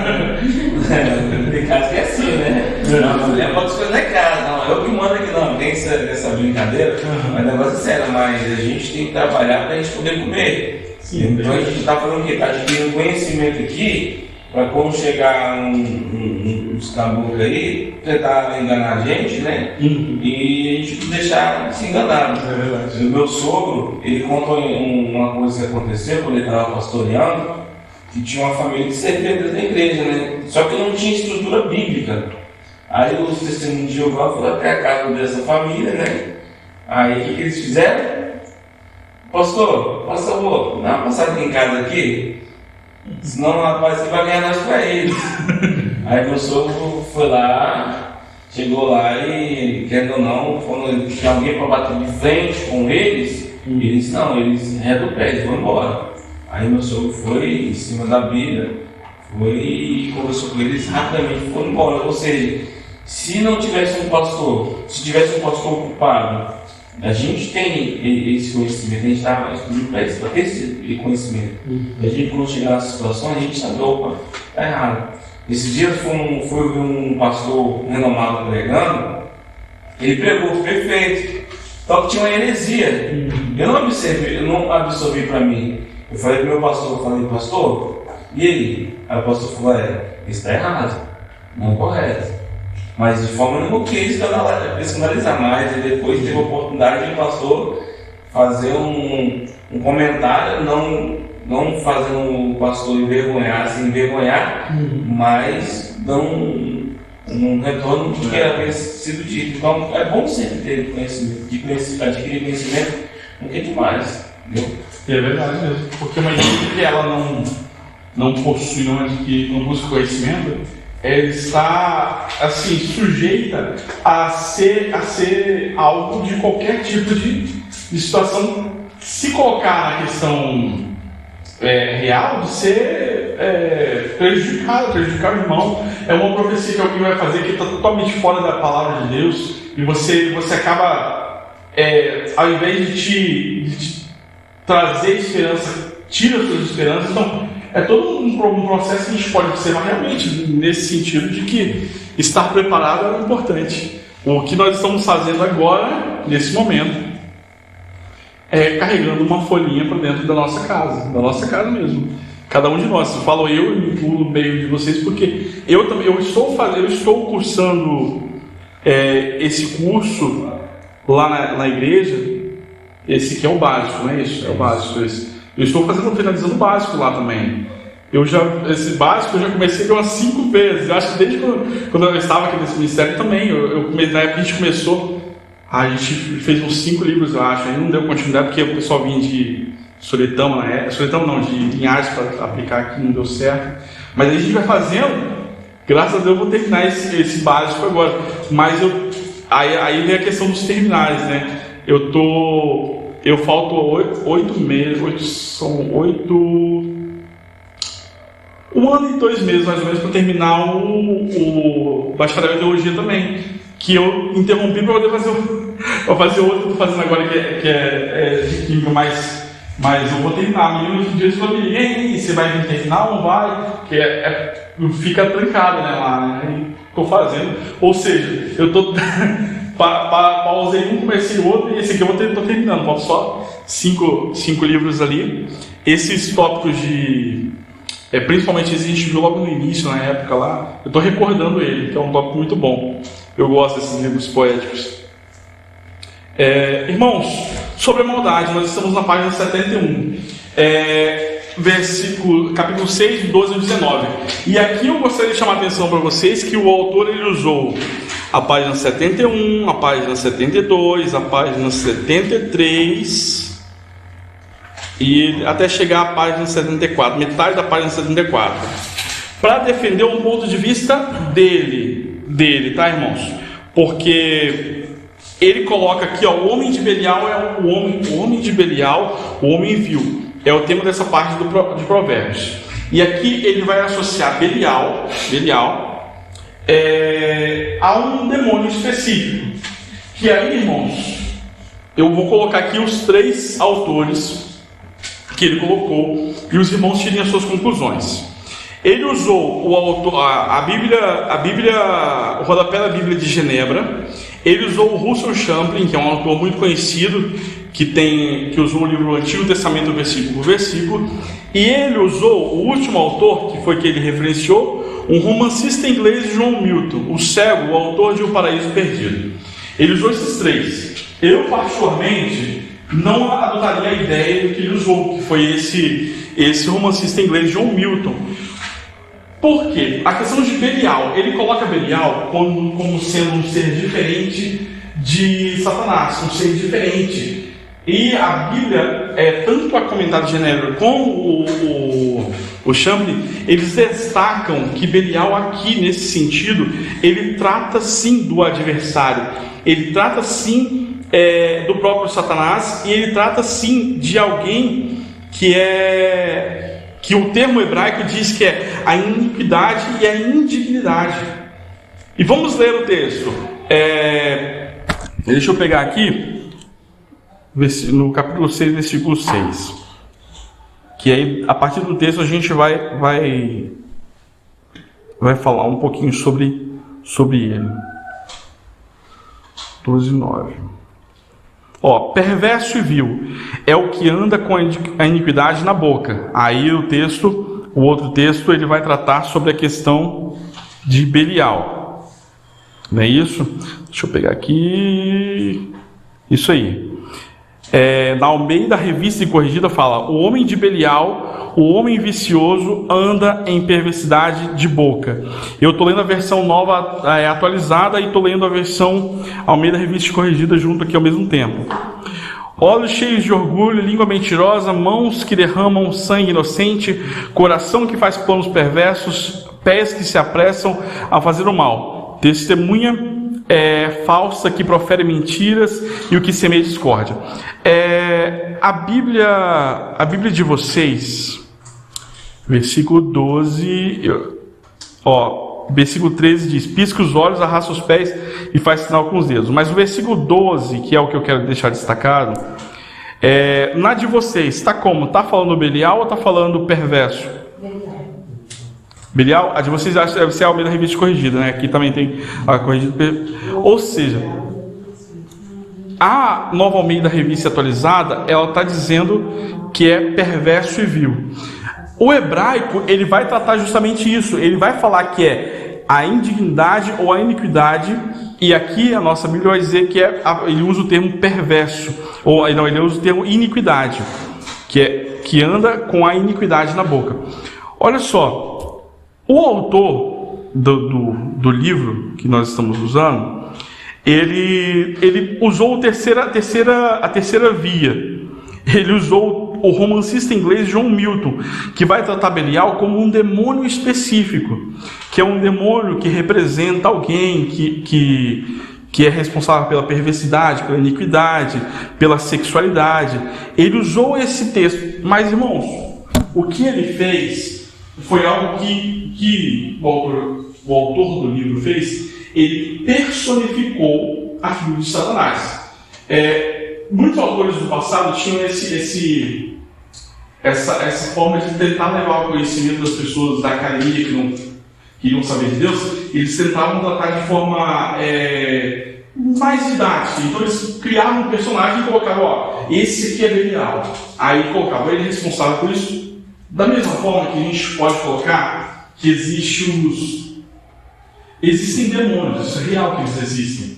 Tem casa que é assim, né? A mulher pode escolher lá em casa. Não, eu que mando aqui, não. Tem essa brincadeira, mas o negócio é sério. Mas a gente tem que trabalhar para a gente poder comer. Então a gente está fazendo o quê? Está adquirindo conhecimento aqui, para quando chegar uns caboclos aí, tentar enganar a gente, né? E a gente não deixar se enganar. O meu sogro, ele conta uma coisa que aconteceu quando ele estava pastoreando, que tinha uma família que servia dentro da igreja, né? Só que não tinha estrutura bíblica. Aí os testemunhos de Jeová foram até a casa dessa família, né? Aí o que eles fizeram? Pastor, por favor, dá uma passada em casa aqui. Senão o rapaz vai ganhar nós pra eles. Aí meu sogro foi lá, chegou lá e, querendo ou não, quando tinha alguém para bater de frente com eles, eles redam o pé, eles vão embora. Aí meu sogro foi em cima da Bíblia, foi e conversou com eles rapidamente e foram embora. Ou seja, se não tivesse um pastor, se tivesse um pastor ocupado, a gente tem esse conhecimento, a gente está estudando para ter esse conhecimento. A gente, quando chegar nessa situação, a gente sabe, opa, está errado. Esses dias foi ouvir um pastor renomado pregando, ele pregou perfeito, só que tinha uma heresia. Eu não absorvi para mim. Eu falei para o meu pastor, pastor, e ele? Aí o pastor falou, isso está errado, não é correto. Mas de forma nenhuma quis escandalizar mais, e depois teve a oportunidade de o pastor fazer um comentário, não fazendo o pastor se envergonhar, mas dando um retorno do que havia sido dito. Então é bom sempre ter conhecimento, adquirir conhecimento, não é demais. Entendeu? É verdade mesmo, porque uma igreja que ela não possui, não busca conhecimento, ela está assim, sujeita a ser alvo de qualquer tipo de situação. Se colocar na questão real, de ser prejudicar o irmão, é uma profecia que alguém vai fazer que está totalmente fora da palavra de Deus, e você acaba, ao invés de te trazer esperança, tira as suas esperanças. Então, é todo um processo que a gente pode observar realmente nesse sentido de que estar preparado é importante. O que nós estamos fazendo agora, nesse momento, é carregando uma folhinha para dentro da nossa casa mesmo. Cada um de nós. Eu falo eu e incluo no meio de vocês, porque eu estou cursando esse curso lá na igreja. Esse aqui é o básico, não é isso? É o básico esse. Eu estou finalizando o básico lá também. Esse básico eu já comecei umas 5 vezes. Eu acho que desde quando eu estava aqui nesse ministério também, na época que a gente começou, a gente fez uns 5 livros, eu acho. Aí não deu continuidade porque o pessoal vinha de Soretama, de Linhares para aplicar aqui, não deu certo. Mas a gente vai fazendo, graças a Deus eu vou terminar esse básico agora. Mas aí vem a questão dos terminais, né? Eu falto 8 meses, um ano e 2 meses mais ou menos para terminar o bacharel em teologia também, que eu interrompi para poder fazer outro que eu estou fazendo agora, que é de química, mas eu vou terminar. A menina que diz para mim, ei, você vai vir terminar ou não vai? Que fica trancado, né, lá, né? Estou fazendo, ou seja, eu estou pausei um, comecei o outro, e esse aqui eu estou terminando. Faltam só 5 livros ali. Esses tópicos principalmente esse a gente viu logo no início, na época lá, eu estou recordando ele, que é um tópico muito bom. Eu gosto desses livros poéticos. Irmãos, sobre a maldade, nós estamos na página 71, capítulo 6, 12 e 19. E aqui eu gostaria de chamar a atenção para vocês que o autor ele usou a página 71, a página 72, a página 73 e até chegar à página 74, metade da página 74, para defender um ponto de vista dele, tá, irmãos? Porque ele coloca aqui, ó, o homem de Belial é o homem de Belial, o homem vil. É o tema dessa parte de Provérbios. E aqui ele vai associar Belial a um demônio específico. Que aí, irmãos, eu vou colocar aqui os 3 autores que ele colocou e os irmãos tirem as suas conclusões. Ele usou a Bíblia, o rodapé da Bíblia de Genebra. Ele usou o Russell Champlin, que é um autor muito conhecido, que usou o livro Antigo Testamento versículo por versículo. E ele usou o último autor, que foi que ele referenciou, um romancista inglês, John Milton, o cego, o autor de O Paraíso Perdido. Ele usou esses 3. Eu, particularmente, não adotaria a ideia do que ele usou, que foi esse romancista inglês, John Milton. Por quê? A questão de Belial, ele coloca Belial como sendo um ser diferente de Satanás, um ser diferente. E a Bíblia, tanto a comentário de Genebra como o Champlin, eles destacam que Belial aqui, nesse sentido, ele trata sim do adversário, ele trata sim do próprio Satanás, e ele trata sim de alguém que o termo hebraico diz que é a iniquidade e a indignidade. E vamos ler o texto. Deixa eu pegar aqui no capítulo 6, versículo 6, que aí a partir do texto a gente vai falar um pouquinho sobre ele. 12:9. Perverso e vil é o que anda com a iniquidade na boca. Aí o outro texto, ele vai tratar sobre a questão de Belial. Não é isso? Deixa eu pegar aqui. Isso aí. Na Almeida Revista e Corrigida fala: o homem de Belial, o homem vicioso, anda em perversidade de boca. Eu estou lendo a versão nova atualizada e estou lendo a versão Almeida Revista e Corrigida junto aqui ao mesmo tempo. Olhos cheios de orgulho, língua mentirosa, mãos que derramam sangue inocente, coração que faz planos perversos, pés que se apressam a fazer o mal, testemunha falsa que profere mentiras e o que semeia discórdia. A Bíblia de vocês, versículo 12, versículo 13 diz: pisca os olhos, arrasta os pés e faz sinal com os dedos. Mas o versículo 12, que é o que eu quero deixar destacado, na de vocês, está como? Está falando Belial ou está falando perverso? Belial, a de vocês deve ser a Almeida Revista Corrigida, né? Aqui também tem a corrigida. Ou seja, a nova Almeida Revista atualizada, ela está dizendo que é perverso e vil. O hebraico, ele vai tratar justamente isso. Ele vai falar que é a indignidade ou a iniquidade. E aqui a nossa Bíblia vai dizer que ele usa o termo perverso, ou não, ele usa o termo iniquidade, que anda com a iniquidade na boca. Olha só. O autor do livro que nós estamos usando, ele usou a terceira via. Ele usou o romancista inglês John Milton, que vai tratar Belial como um demônio específico, que é um demônio que representa alguém que é responsável pela perversidade, pela iniquidade, pela sexualidade. Ele usou esse texto, mas irmãos, o que ele fez foi algo que o autor do livro fez. Ele personificou a figura de Satanás. Muitos autores do passado tinham essa forma de tentar levar o conhecimento das pessoas da academia que não queriam saber de Deus. Eles tentavam tratar de forma mais didática. Então eles criavam um personagem e colocavam: esse aqui é Belial. Aí colocavam ele responsável por isso. Da mesma forma que a gente pode colocar que existem demônios, isso é real que eles existem.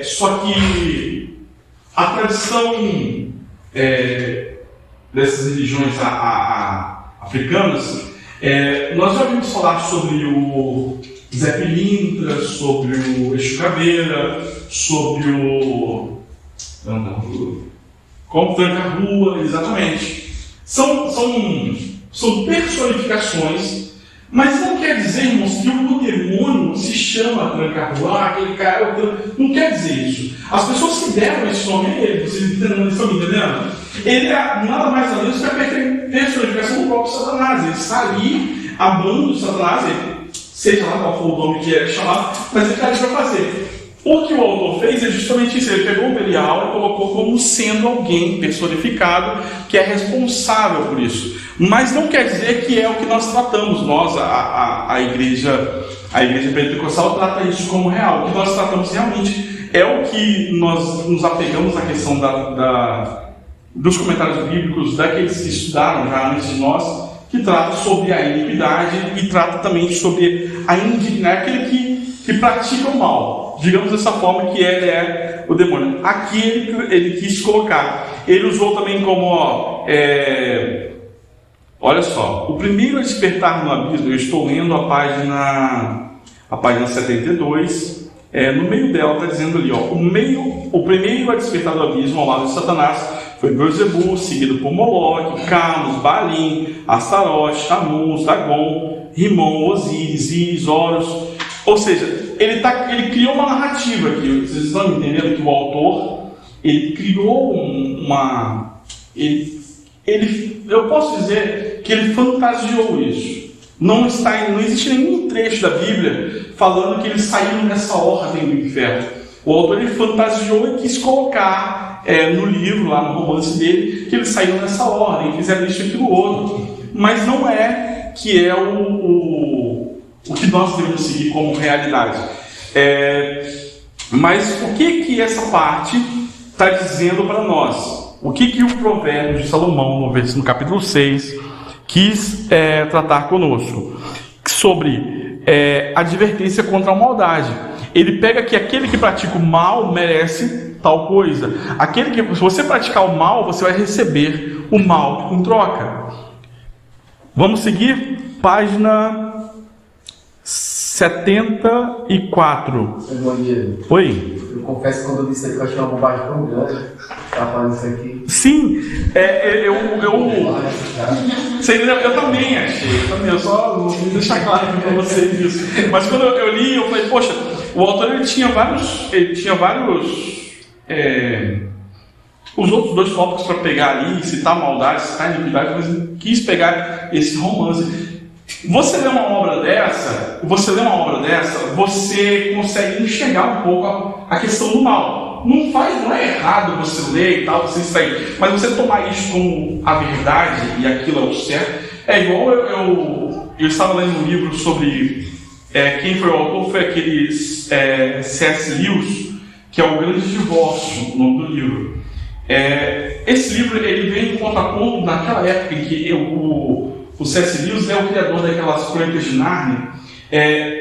Só que a tradição dessas religiões africanas, nós já ouvimos falar sobre o Zé Pilintra, sobre o Exu Caveira, sobre o Tranca-Rua, exatamente. São personificações, mas não quer dizer, irmãos, que o demônio se chama Tranca-Rua, aquele cara, não quer dizer isso. As pessoas que deram esse nome a ele, vocês estão me entendendo? Ele é nada mais nada menos que a personificação do próprio Satanás. Ele está ali, amando Satanás, seja lá qual for o nome que é chamado, mas ele está ali para fazer. O que o autor fez é justamente isso. Ele pegou o Belial e colocou como sendo alguém personificado que é responsável por isso. Mas não quer dizer que é o que nós tratamos. Nós, a igreja pentecostal, trata isso como real. O que nós tratamos realmente é o que nós nos apegamos na questão dos comentários bíblicos, daqueles que estudaram já antes de nós, que trata sobre a iniquidade e trata também sobre a indignidade, aquele que pratica o mal. Digamos dessa forma que ele é o demônio. Aqui ele quis colocar. Ele usou também como, olha só, o primeiro a despertar no abismo, eu estou lendo a página 72, no meio dela está dizendo ali, o primeiro a despertar do abismo ao lado de Satanás foi Beelzebul, seguido por Moloque, Camus, Baalim, Astarote, Tammuz, Dagon, Rimon, Osíris, Íris, Horus. Ou seja, ele criou uma narrativa aqui. Vocês estão entendendo que o autor, ele criou eu posso dizer que ele fantasiou isso. Não existe nenhum trecho da Bíblia falando que eles saíram nessa ordem do inferno. O autor ele fantasiou e quis colocar no livro, lá no romance dele, que eles saíram nessa ordem, fizeram isso e aquilo outro. Mas não é que é o que nós devemos seguir como realidade. Mas o que essa parte está dizendo para nós? O que o provérbio de Salomão, no capítulo 6, quis tratar conosco? Sobre advertência contra a maldade. Ele pega que aquele que pratica o mal merece tal coisa. Se você praticar o mal, você vai receber o mal em troca. Vamos seguir? Página 74. Bom dia. Oi? Eu confesso que quando eu disse que eu achei uma bobagem tão grande, tá falando isso aqui. Sim, eu também achei. Eu só vou deixar claro aqui para vocês isso. Mas quando eu li, eu falei, poxa, o autor ele tinha vários os outros dois tópicos para pegar ali, citar maldade, citar iniquidade, mas ele quis pegar esse romance. Você lê uma obra dessa, você consegue enxergar um pouco a questão do mal. Não é errado você ler e tal, você extrair, mas você tomar isso como a verdade e aquilo é o certo. É igual eu estava lendo um livro sobre quem foi o autor, foi aquele C.S. Lewis, que é O Grande Divórcio, o nome do livro. Esse livro ele vem em contraponto naquela época em que o C.S. Lewis é o criador daquelas Crônicas de Nárnia.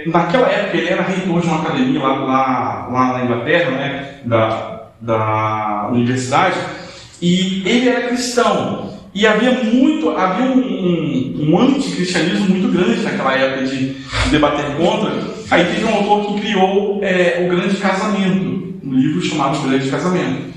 Naquela época ele era reitor de uma academia lá na Inglaterra, né, da universidade, e ele era cristão. E havia um anticristianismo muito grande naquela época de debater contra. Aí teve um autor que criou O Grande Casamento, um livro chamado O Grande Casamento.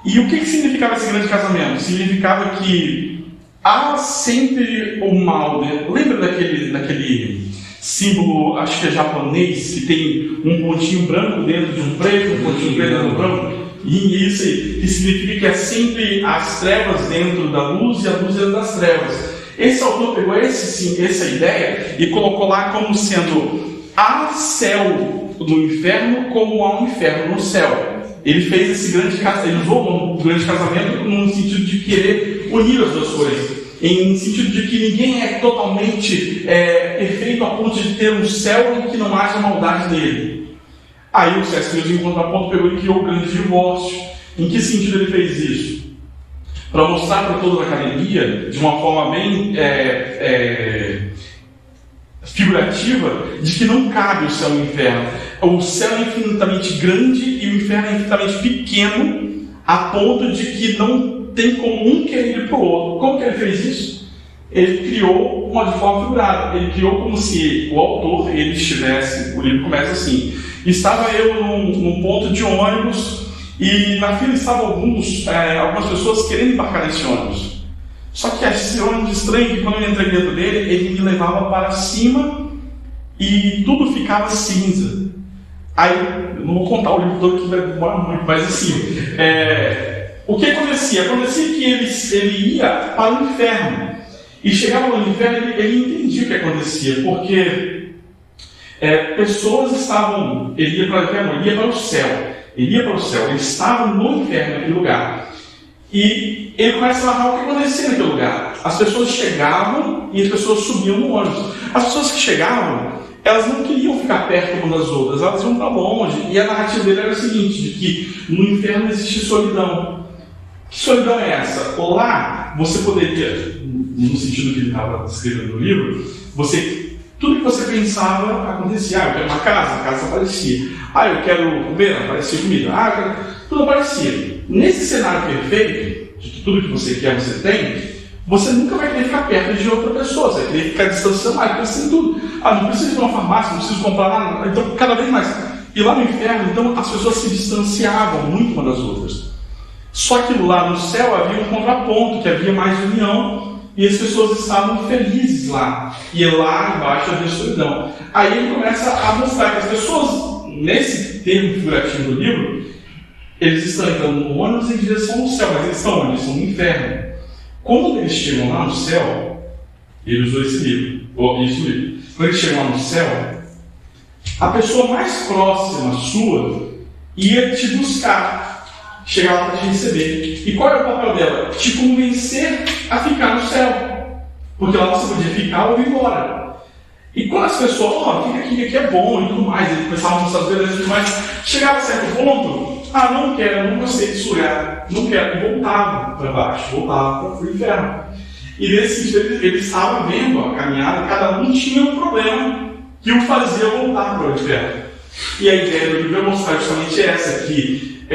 E o que significava esse grande casamento? Significava que há sempre o mal, né? Lembra daquele símbolo, acho que é japonês, que tem um pontinho branco dentro de um preto, um pontinho preto dentro do branco? E isso que significa que é sempre as trevas dentro da luz e a luz dentro das trevas. Esse autor pegou essa ideia e colocou lá como sendo há céu no inferno como há um inferno no céu. Ele fez esse grande casamento, ele usou o grande casamento no sentido de querer unir as duas coisas, em sentido de que ninguém é totalmente perfeito a ponto de ter um céu em que não haja maldade nele. Aí o C.S. Lewis, em contraponto, pegou e criou o Grande Divórcio. Em que sentido ele fez isso? Para mostrar para toda a academia, de uma forma bem figurativa, de que não cabe o céu e o inferno. O céu é infinitamente grande e o inferno é infinitamente pequeno a ponto de que não tem como um querer ir para o outro. Como que ele fez isso? Ele criou uma de forma figurada. Ele criou como se o autor, ele estivesse, o livro começa assim: estava eu num ponto de ônibus e na fila estavam algumas pessoas querendo embarcar nesse ônibus. Só que esse ônibus estranho, que quando eu entrei dentro dele, ele me levava para cima e tudo ficava cinza. Aí, eu não vou contar o livro todo que vai demorar muito, mas assim, o que acontecia? Acontecia que ele ia para o inferno. E chegava no inferno, ele entendia o que acontecia, porque pessoas estavam. Ele ia para o inferno, ele ia para o céu. Ele estava no inferno, naquele lugar. E ele começa a narrar o que acontecia naquele lugar. As pessoas chegavam e as pessoas subiam no ônibus. As pessoas que chegavam, elas não queriam ficar perto umas das outras, elas iam para longe. E a narrativa dele era o seguinte: de que no inferno existe solidão. Que solidão é essa? Lá, você poderia, no sentido que ele estava escrevendo no livro, tudo que você pensava acontecia. Eu quero uma casa, a casa aparecia. Eu quero comer, aparecia comida. Tudo aparecia. Nesse cenário perfeito, de que tudo que você quer você tem, você nunca vai querer ficar perto de outra pessoa, você vai querer ficar distanciado, porque você tem tudo. Não preciso ir para uma farmácia, não preciso comprar nada. Então, cada vez mais. E lá no inferno, então, as pessoas se distanciavam muito uma das outras. Só que lá no céu havia um contraponto, que havia mais união, e as pessoas estavam felizes lá. E lá embaixo havia solidão. Aí ele começa a mostrar que as pessoas, nesse termo figurativo do livro, eles estão entrando no ônibus em direção ao céu, mas eles estão onde? Eles estão no inferno. Quando eles chegam lá no céu, ele usou esse livro. Quando eles chegam lá no céu, a pessoa mais próxima sua ia te buscar, chegar lá para te receber. E qual era o papel dela? Te convencer a ficar no céu. Porque lá você podia ficar ou ir embora. E quando as pessoas, fica aqui, que aqui é bom e tudo mais, eles começavam a mostrar as belezas e tudo mais, chegava a certo ponto, não quero, não gostei desse lugar, não quero, e voltava para baixo, voltava para o inferno. E nesse sentido, ele estava vendo a caminhada, cada um tinha um problema que o fazia voltar para o inferno. E a ideia do livro é mostrar justamente essa, que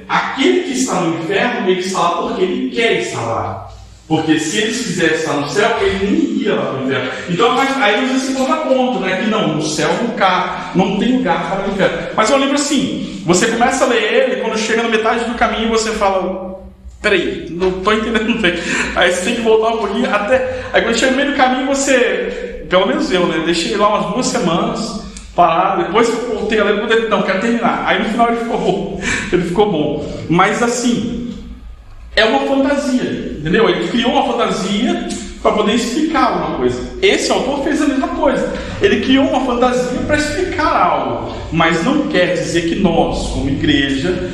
aquele que está no inferno, ele está lá porque ele quer estar lá. Porque se eles quisessem estar no céu, ele nem ia lá para o inferno. Então, aí usa esse contraponto, né? Que não, no céu não tem lugar para o inferno. Mas é um livro assim, você começa a ler ele, quando chega na metade do caminho, você fala: peraí, não estou entendendo bem. Aí você tem que voltar um pouquinho, aí quando chega no meio do caminho, você, pelo menos eu, né? Deixei lá umas 2 semanas, parar, depois que eu voltei a ler, não, quero terminar. Aí no final ele ficou bom. Mas assim, é uma fantasia, entendeu? Ele criou uma fantasia para poder explicar alguma coisa. Esse autor fez a mesma coisa. Ele criou uma fantasia para explicar algo, mas não quer dizer que nós, como igreja,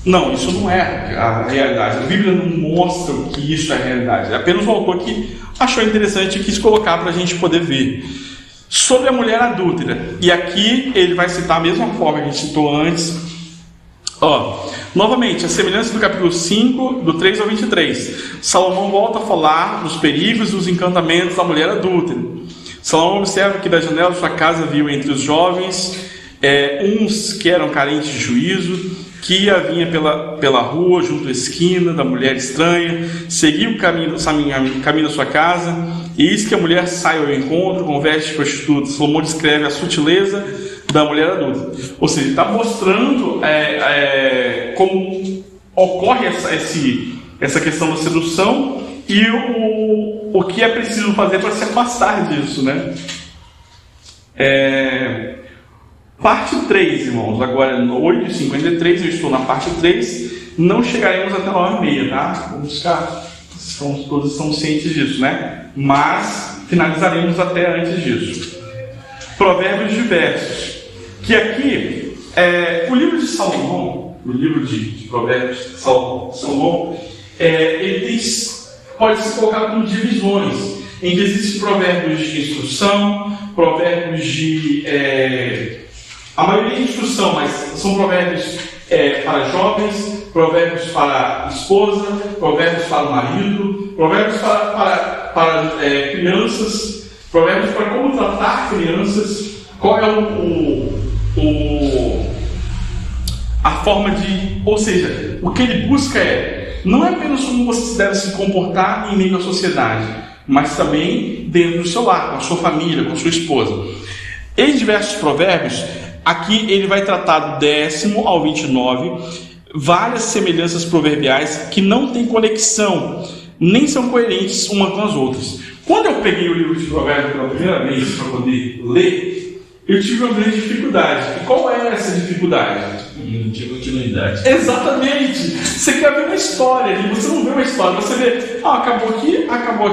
não, isso não é a realidade. A Bíblia não mostra que isso é a realidade. É apenas o autor que achou interessante e quis colocar para a gente poder ver. Sobre a mulher adúltera, e aqui ele vai citar a mesma forma que a gente citou antes. Novamente, a semelhança do capítulo 5, do 3 ao 23. Salomão volta a falar dos perigos e dos encantamentos da mulher adúltera. Salomão observa que da janela de sua casa viu entre os jovens uns que eram carentes de juízo, que vinha pela rua, junto à esquina da mulher estranha, seguia o caminho da sua casa, e eis que a mulher sai ao encontro, com vestes de prostituta. Salomão descreve a sutileza da mulher adulta. Ou seja, ele está mostrando como ocorre essa questão da sedução e o que é preciso fazer para se afastar disso, né? Parte 3, irmãos. Agora, no 8h53, eu estou na parte 3. Não chegaremos até 9h30, tá? Vamos ficar... Todos estão cientes disso, né? Mas finalizaremos até antes disso. Provérbios diversos. Que aqui, o livro de Salomão, o livro de Provérbios de Salomão, ele pode ser colocado como divisões, em que existem provérbios de instrução, provérbios de... a maioria é instrução, mas são provérbios para jovens, provérbios para esposa, provérbios para o marido, provérbios para crianças, provérbios para como tratar crianças, qual é a forma de... Ou seja, o que ele busca não é apenas como você deve se comportar em meio à sociedade, mas também dentro do seu lar, com a sua família, com a sua esposa. Em diversos provérbios, aqui ele vai tratar do 10º ao 29, várias semelhanças proverbiais que não têm conexão, nem são coerentes umas com as outras. Quando eu peguei o livro de Provérbios pela primeira vez para poder ler, eu tive uma grande dificuldade. E qual é essa dificuldade? Não tinha continuidade. Exatamente! Você quer ver uma história e você não vê uma história, você vê, acabou aqui, acabou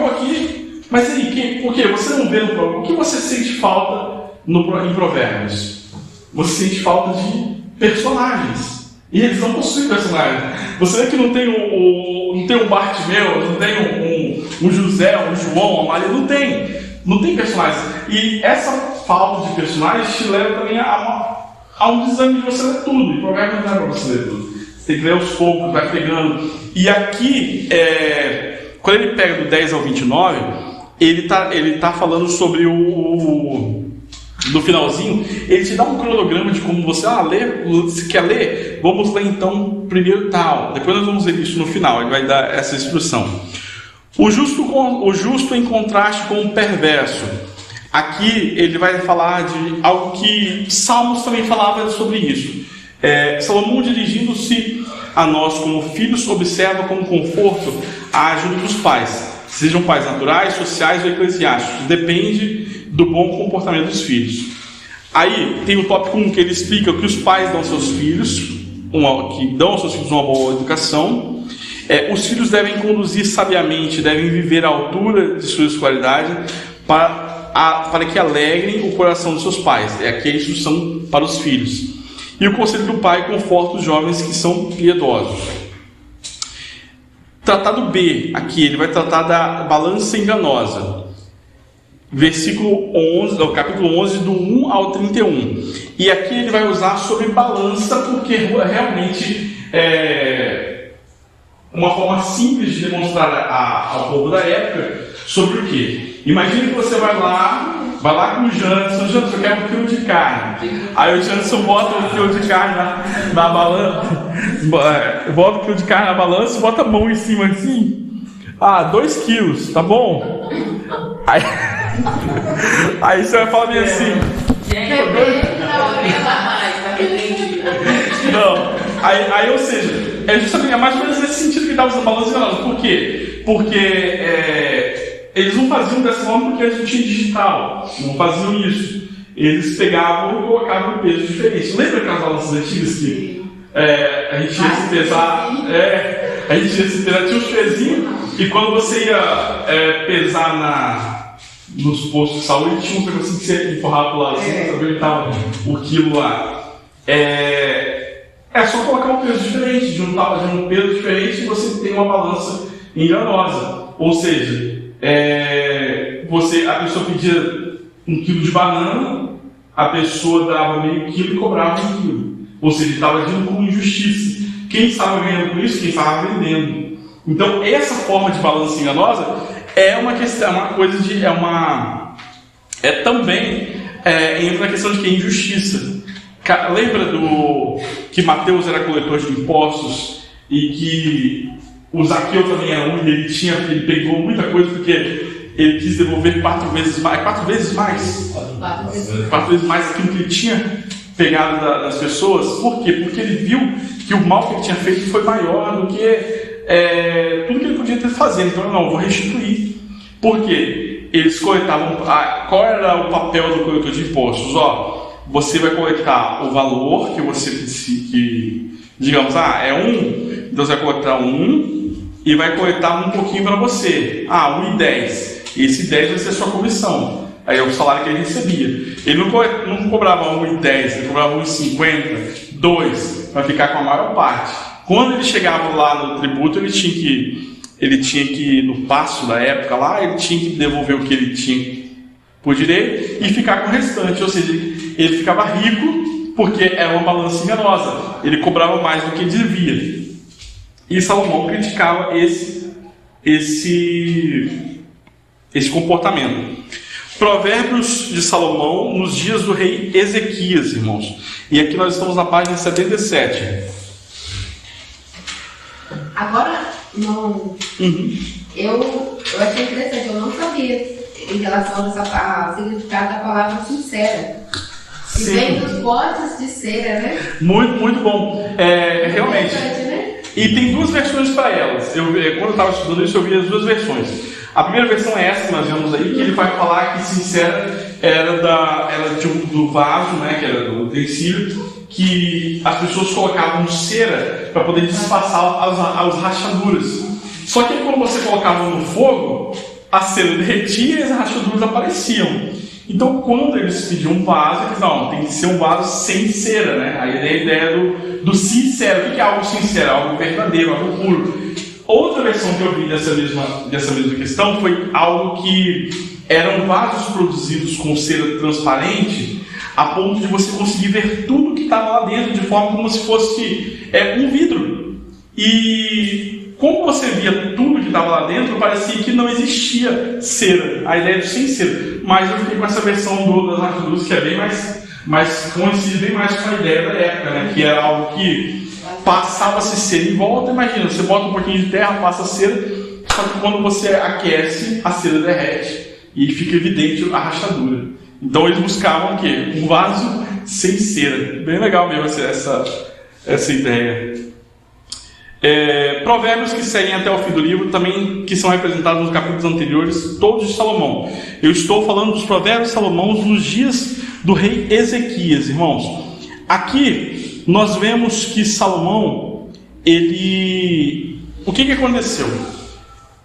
aqui, mas aí, por quê? Você não vê no Provérbios. O que você sente falta em Provérbios? Você sente falta de personagens. E eles não possuem personagens. Você vê que não tem um Bartimeu, não tem um José, um João, uma Maria, não tem personagens. E essa falta de personagens te leva também a um desânimo de você ler tudo. E Provérbios não é para você ler tudo. Você tem que ler aos poucos, vai pegando. E aqui, quando ele pega do 10 ao 29, ele tá falando sobre no finalzinho, ele te dá um cronograma de como você se quer ler, vamos ler então primeiro tal, depois nós vamos ver isso no final, ele vai dar essa instrução. O justo em contraste com o perverso. Aqui ele vai falar de algo que Salmos também falava sobre isso. Salomão, dirigindo-se a nós como filhos, observa como conforto a ajuda dos pais, sejam pais naturais, sociais ou eclesiásticos, depende do bom comportamento dos filhos. Aí tem o tópico 1 que ele explica que os pais dão aos seus filhos, uma boa educação. Os filhos devem conduzir sabiamente, devem viver à altura de sua escolaridade para que alegrem o coração dos seus pais. Aqui a instrução para os filhos. E o conselho do pai conforta os jovens que são piedosos. Tratado B, aqui ele vai tratar da balança enganosa. Versículo 11, capítulo 11, do 1 ao 31. E aqui ele vai usar sobre balança, porque realmente é uma forma simples de demonstrar ao povo da época sobre o quê? Imagine que você vai lá com o Janderson, eu quero 1 quilo de carne. Aí o Janderson bota 1 quilo de carne na balança, bota 1 quilo de carne na balança e bota a mão em cima assim. 2 quilos, tá bom? Aí você vai falar bem assim. Não. Aí, ou seja, é justamente mais ou menos nesse sentido que está usando balança enganosa. Por quê? Porque eles não faziam dessa forma porque eles não tinham digital. Não faziam isso. Eles pegavam e colocavam um peso diferente. Lembra aquelas balanças antigas que a gente ia se pesar? Tinha uns pezinhos. E quando você ia pesar nos postos de saúde, tinha um negocinho que você empurrava para o lado assim, para ver onde estava o quilo lá. É só colocar um peso diferente, de um peso diferente, e você tem uma balança enganosa. Ou seja, a pessoa pedia 1 quilo de banana, a pessoa dava meio quilo e cobrava 1 quilo. Ou seja, estava agindo com injustiça. Quem estava ganhando com isso? Quem estava vendendo. Então, essa forma de balança enganosa é uma questão, também entra na questão de que é injustiça. Lembra que Mateus era coletor de impostos e que o Zaqueu também era e ele pegou muita coisa porque ele quis devolver 4 vezes mais aquilo que ele tinha pegado das pessoas. Por quê? Porque ele viu que o mal que ele tinha feito foi maior do que tudo que ele podia ter fazendo. Então, não, vou restituir. Por quê? Eles coletavam. Qual era o papel do coletor de impostos? Você vai coletar o valor que você digamos, é 1, então você vai coletar 1 e vai coletar um pouquinho para você. 1,10. Esse 10 vai ser a sua comissão. Aí é o salário que ele recebia. Ele não cobrava 1,10, ele cobrava 1,50, 2, para ficar com a maior parte. Quando ele chegava lá no tributo, ele tinha que no passo da época lá, ele tinha que devolver o que ele tinha por direito e ficar com o restante. Ou seja, ele ficava rico porque era uma balança enganosa. Ele cobrava mais do que devia. E Salomão criticava esse comportamento. Provérbios de Salomão nos dias do rei Ezequias, irmãos. E aqui nós estamos na página 77. Agora, não, eu achei interessante, eu não sabia em relação ao significado da palavra sincera. Que vem dos potes de cera, né? Muito bom. Realmente. Né? E tem duas versões para elas. Quando eu estava estudando isso, eu vi as duas versões. A primeira versão é essa que nós vemos aí, que ele vai falar que sincera era do vaso, né, que era do utensílio, que as pessoas colocavam cera para poder disfarçar as rachaduras. Só que quando você colocava no fogo, a cera derretia e as rachaduras apareciam. Então, quando eles pediam um vaso, eles não, tem que ser um vaso sem cera, né? Aí é a ideia do sincero. O que é algo sincero? Algo verdadeiro, algo puro. Outra versão que eu vi dessa mesma questão foi algo que eram vasos produzidos com cera transparente, a ponto de você conseguir ver tudo que estava lá dentro, de forma como se fosse um vidro. E como você via tudo que estava lá dentro, parecia que não existia cera, a ideia de sem cera. Mas eu fiquei com essa versão das rachaduras, que é bem mais coincide bem mais com a ideia da época, né? Que era algo que passava-se cera em volta. Imagina, você bota um pouquinho de terra, passa a cera, só que quando você aquece, a cera derrete e fica evidente a rachadura. Então eles buscavam o quê? Um vaso sem cera. Bem legal mesmo essa ideia. Provérbios que seguem até o fim do livro, também que são representados nos capítulos anteriores, todos de Salomão. Eu estou falando dos provérbios de Salomão nos dias do rei Ezequias, irmãos. Aqui nós vemos que Salomão, o que aconteceu?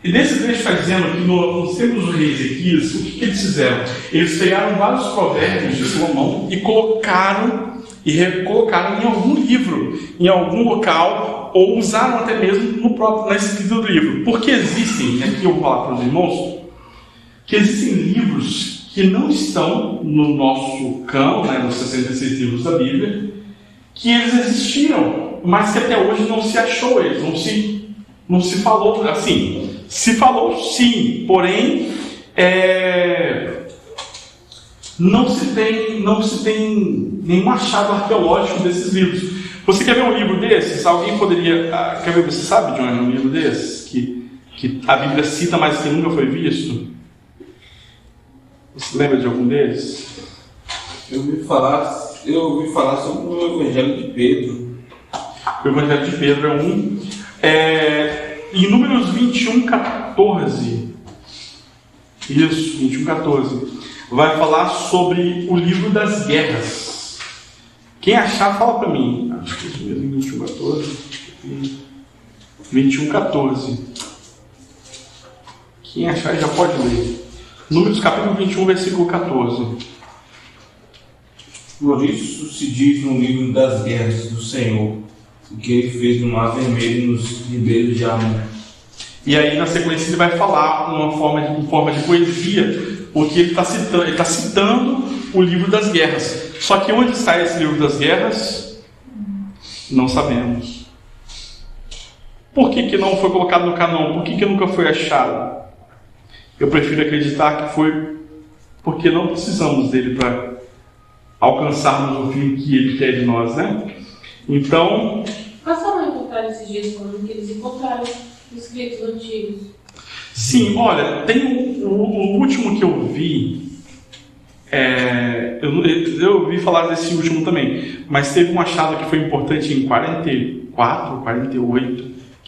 E nesse trecho está dizendo que nos tempos do rei Ezequias, o que eles fizeram? Eles pegaram vários provérbios de Salomão e recolocaram em algum livro, em algum local, ou usaram até mesmo na escrita do livro. Porque existem, aqui eu vou falar para os irmãos, que existem livros que não estão no nosso cânon, né, nos 66 livros da Bíblia, que eles existiram, mas que até hoje não se achou eles, não se falou, assim, se falou sim, porém, não se tem nenhum achado arqueológico desses livros. Você quer ver um livro desses? Alguém poderia... quer ver, você sabe, John, um livro desses? Que a Bíblia cita, mas que nunca foi visto? Você lembra de algum deles? Eu ouvi falar sobre o Evangelho de Pedro. O Evangelho de Pedro é um. Em Números 21:14. Isso, 21:14. Vai falar sobre o livro das guerras. Quem achar, fala para mim. Acho que é isso mesmo, 21:14. Quem achar já pode ler. Números capítulo 21, versículo 14. Por isso se diz no livro das guerras do Senhor, o que ele fez no Mar Vermelho e nos ribeiros de Amon. E aí na sequência ele vai falar em forma de poesia, porque ele está citando o livro das guerras. Só que onde está esse livro das guerras? Não sabemos. Por que não foi colocado no canon? Por que nunca foi achado? Eu prefiro acreditar que foi porque não precisamos dele para alcançarmos o fim que ele quer de nós, né? Então... Passaram a encontrar esses dias falando que eles encontraram escritos antigos. Sim, olha, tem o último que eu vi, eu ouvi falar desse último também, mas teve um achado que foi importante em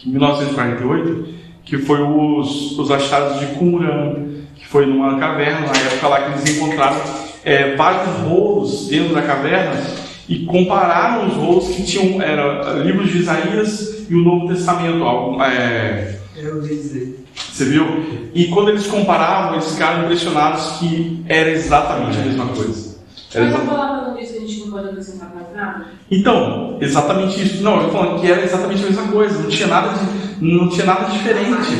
1948, que foi os achados de Qumran, que foi numa caverna, na época lá que eles encontraram vários rolos dentro da caverna e compararam os rolos que tinham livros de Isaías e o Novo Testamento. Eu vi dizer. Você viu? E quando eles comparavam, eles ficaram impressionados que era exatamente a mesma coisa. Mas a palavra não diz que a gente não pode acrescentar mais nada? Então, exatamente isso. Não, eu estou falando que era exatamente a mesma coisa. Não tinha nada diferente.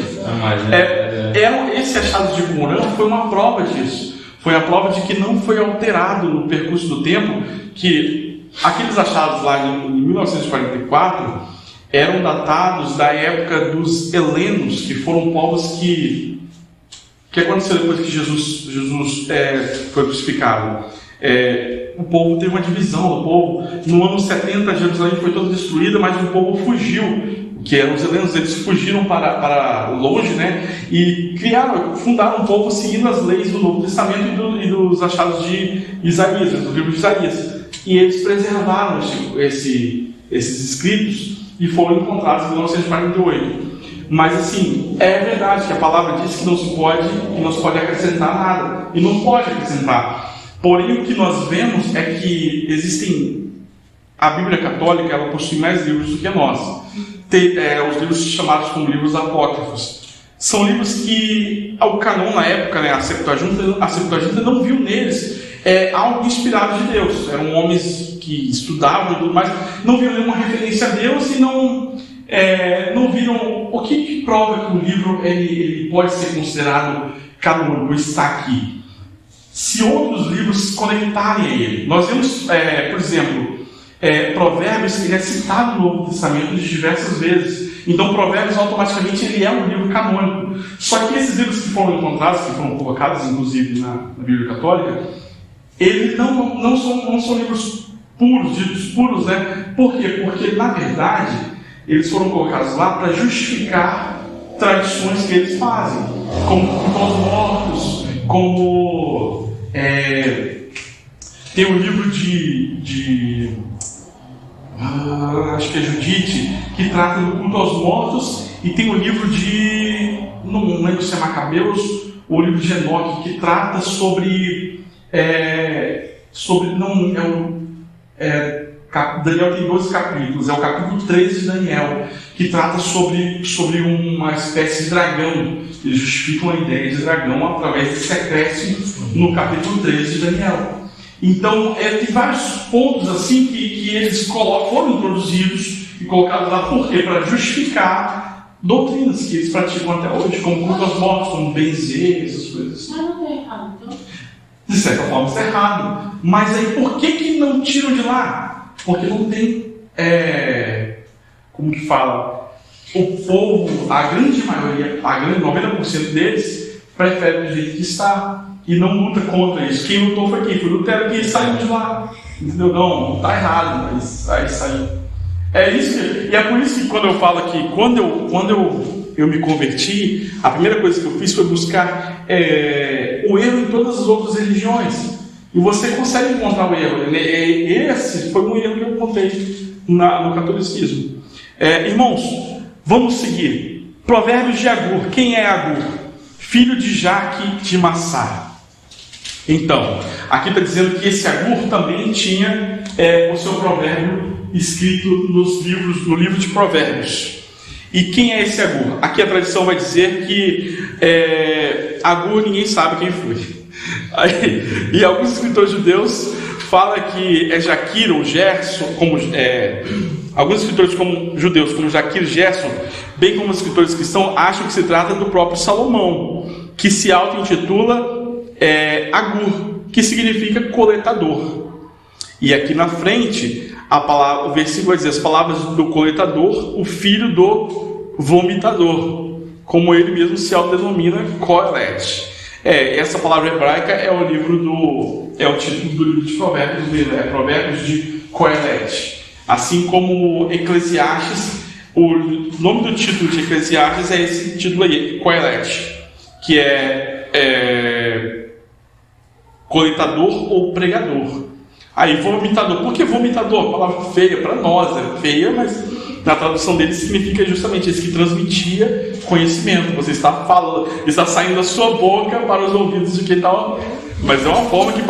Esse achado de Qumran foi uma prova disso. Foi a prova de que não foi alterado no percurso do tempo, que aqueles achados lá em 1944 eram datados da época dos helenos, que foram povos que aconteceu depois que Jesus foi crucificado. O povo teve uma divisão. O povo, no ano 70, Jerusalém foi toda destruída, mas o povo fugiu. que eram os helenos, eles fugiram para longe, né? E fundaram um povo seguindo as leis do Novo Testamento e dos achados de Isaías, do livro de Isaías. E eles preservaram esses escritos e foram encontrados em 1948. Mas assim, é verdade que a palavra diz que não se pode acrescentar nada. E não pode acrescentar. Porém, o que nós vemos é que a Bíblia Católica, ela possui mais livros do que nós. Os livros chamados como livros apócrifos. São livros que o canon na época, né, a Septuaginta não viu neles algo inspirado de Deus. Eram homens que estudavam e tudo mais, não viram nenhuma referência a Deus e não viram o que prova que o livro ele pode ser considerado canônico, está aqui. Se outros livros se conectarem a ele. Nós vemos, por exemplo, Provérbios, ele é citado no Novo Testamento de diversas vezes. Então Provérbios automaticamente ele é um livro canônico. Só que esses livros que foram encontrados, que foram colocados inclusive na Bíblia Católica, eles não são livros puros, ditos puros, né? Por quê? Porque na verdade eles foram colocados lá para justificar tradições que eles fazem, como culto aos mortos, como tem um livro acho que é Judite, que trata do culto aos mortos, e tem o livro não lembro se é Macabeus, ou o livro de Enoque, que trata sobre Daniel tem 12 capítulos, é o capítulo 13 de Daniel, que trata sobre uma espécie de dragão. Eles justificam a ideia de dragão através desse acréscimo no capítulo 13 de Daniel. Então, tem vários pontos assim que eles foram introduzidos e colocados lá, por quê? Para justificar doutrinas que eles praticam até hoje, como culto aos mortos, como benzer, essas coisas. Mas não é errado, então? De certa forma, isso é errado. Mas aí, por que não tiram de lá? Porque não tem, como que fala? O povo, a grande maioria, 90% deles, prefere do jeito que está. E não luta contra isso. Quem lutou foi quem? Foi Lutero, que saiu de lá. Entendeu? Não, está errado, mas aí saiu. E é por isso que quando eu falo aqui, quando eu me converti, a primeira coisa que eu fiz foi buscar o erro em todas as outras religiões. E você consegue encontrar o erro. Esse foi um erro que eu encontrei no catolicismo. Irmãos, vamos seguir. Provérbios de Agur. Quem é Agur? Filho de Jaque de Massá. Então, aqui está dizendo que esse Agur também tinha o seu provérbio escrito no livro de Provérbios. E quem é esse Agur? Aqui a tradição vai dizer que Agur ninguém sabe quem foi. E alguns escritores judeus falam que é Jaquir ou Gerson, alguns escritores judeus, como Jaquir e Gerson, bem como os escritores cristãos, acham que se trata do próprio Salomão, que se auto-intitula Agur, que significa coletador. E aqui na frente, o versículo vai dizer as palavras do coletador, o filho do vomitador, como ele mesmo se autodenomina, Coelet. Essa palavra hebraica é o título do livro de Provérbios mesmo, Provérbios de Coelet. Assim como Eclesiastes, o nome do título de Eclesiastes é esse título aí, Coelet, que é coletador ou pregador. Aí, vomitador. Por que vomitador? Palavra feia para nós, é feia, mas na tradução dele significa justamente esse que transmitia conhecimento. Você está falando, está saindo da sua boca para os ouvidos de quem está. Mas é uma forma que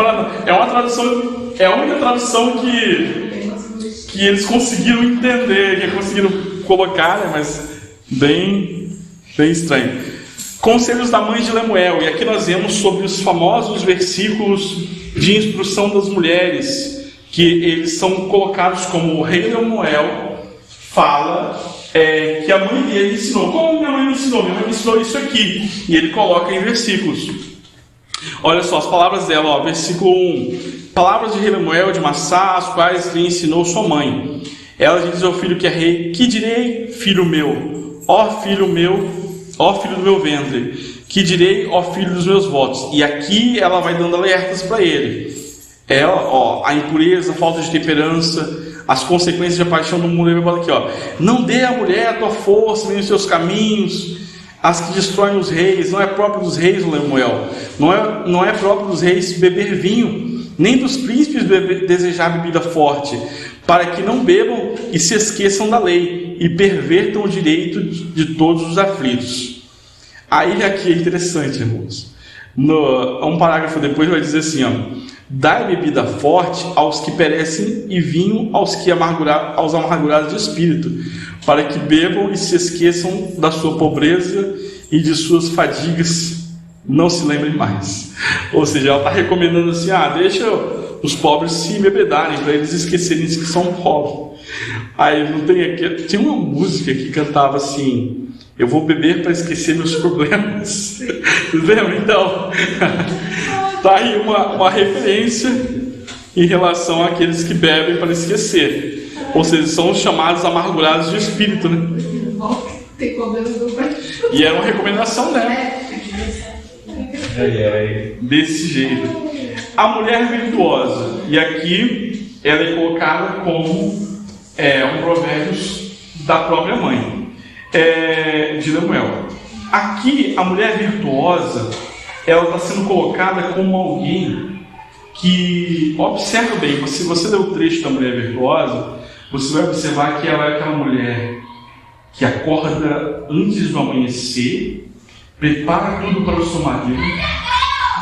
é uma tradução, é a única tradução que eles conseguiram entender, que conseguiram colocar, né? Mas bem estranho. Conselhos da mãe de Lemuel. E aqui nós vemos sobre os famosos versículos de instrução das mulheres, que eles são colocados como o rei Lemuel fala que a mãe dele ensinou. Como minha mãe me ensinou? Minha mãe me ensinou isso aqui. E ele coloca em versículos. Olha só as palavras dela, versículo 1. Palavras de rei Lemuel de Massá, as quais lhe ensinou sua mãe. Ela diz ao filho que é rei: que direi, filho meu? Ó filho do meu ventre, que direi, ó filho dos meus votos. E aqui ela vai dando alertas para ele. A impureza, a falta de temperança, as consequências da paixão do mundo. Ele fala aqui, ó, não dê à mulher a tua força, nem os seus caminhos, as que destroem os reis. Não é próprio dos reis, Lemuel, não é próprio dos reis beber vinho, nem dos príncipes desejar bebida forte, para que não bebam e se esqueçam da lei, e pervertam o direito de todos os aflitos. Aí aqui é interessante, irmãos. Um parágrafo depois vai dizer assim, ó, dai bebida forte aos que perecem e vinho aos amargurados de espírito, para que bebam e se esqueçam da sua pobreza e de suas fadigas, não se lembrem mais. Ou seja, ela está recomendando assim, deixa os pobres se embebedarem, para eles esquecerem que são pobres. Aí não tem aqui, tinha uma música que cantava assim, eu vou beber para esquecer meus problemas. Vocês lembram? Então, está aí uma referência em relação àqueles que bebem para esquecer. Ou seja, são os chamados amargurados de espírito, né? E era uma recomendação dela. Desse jeito. A mulher virtuosa. E aqui ela é colocada como um provérbio da própria mãe. De Lemuel. Aqui a mulher virtuosa, ela está sendo colocada como alguém que, observa bem, se você ler o trecho da mulher virtuosa, você vai observar que ela é aquela mulher que acorda antes do amanhecer, prepara tudo para o seu marido,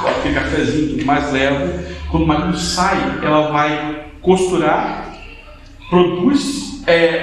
aquele cafezinho, tudo mais leva. Quando o marido sai, ela vai costurar, produz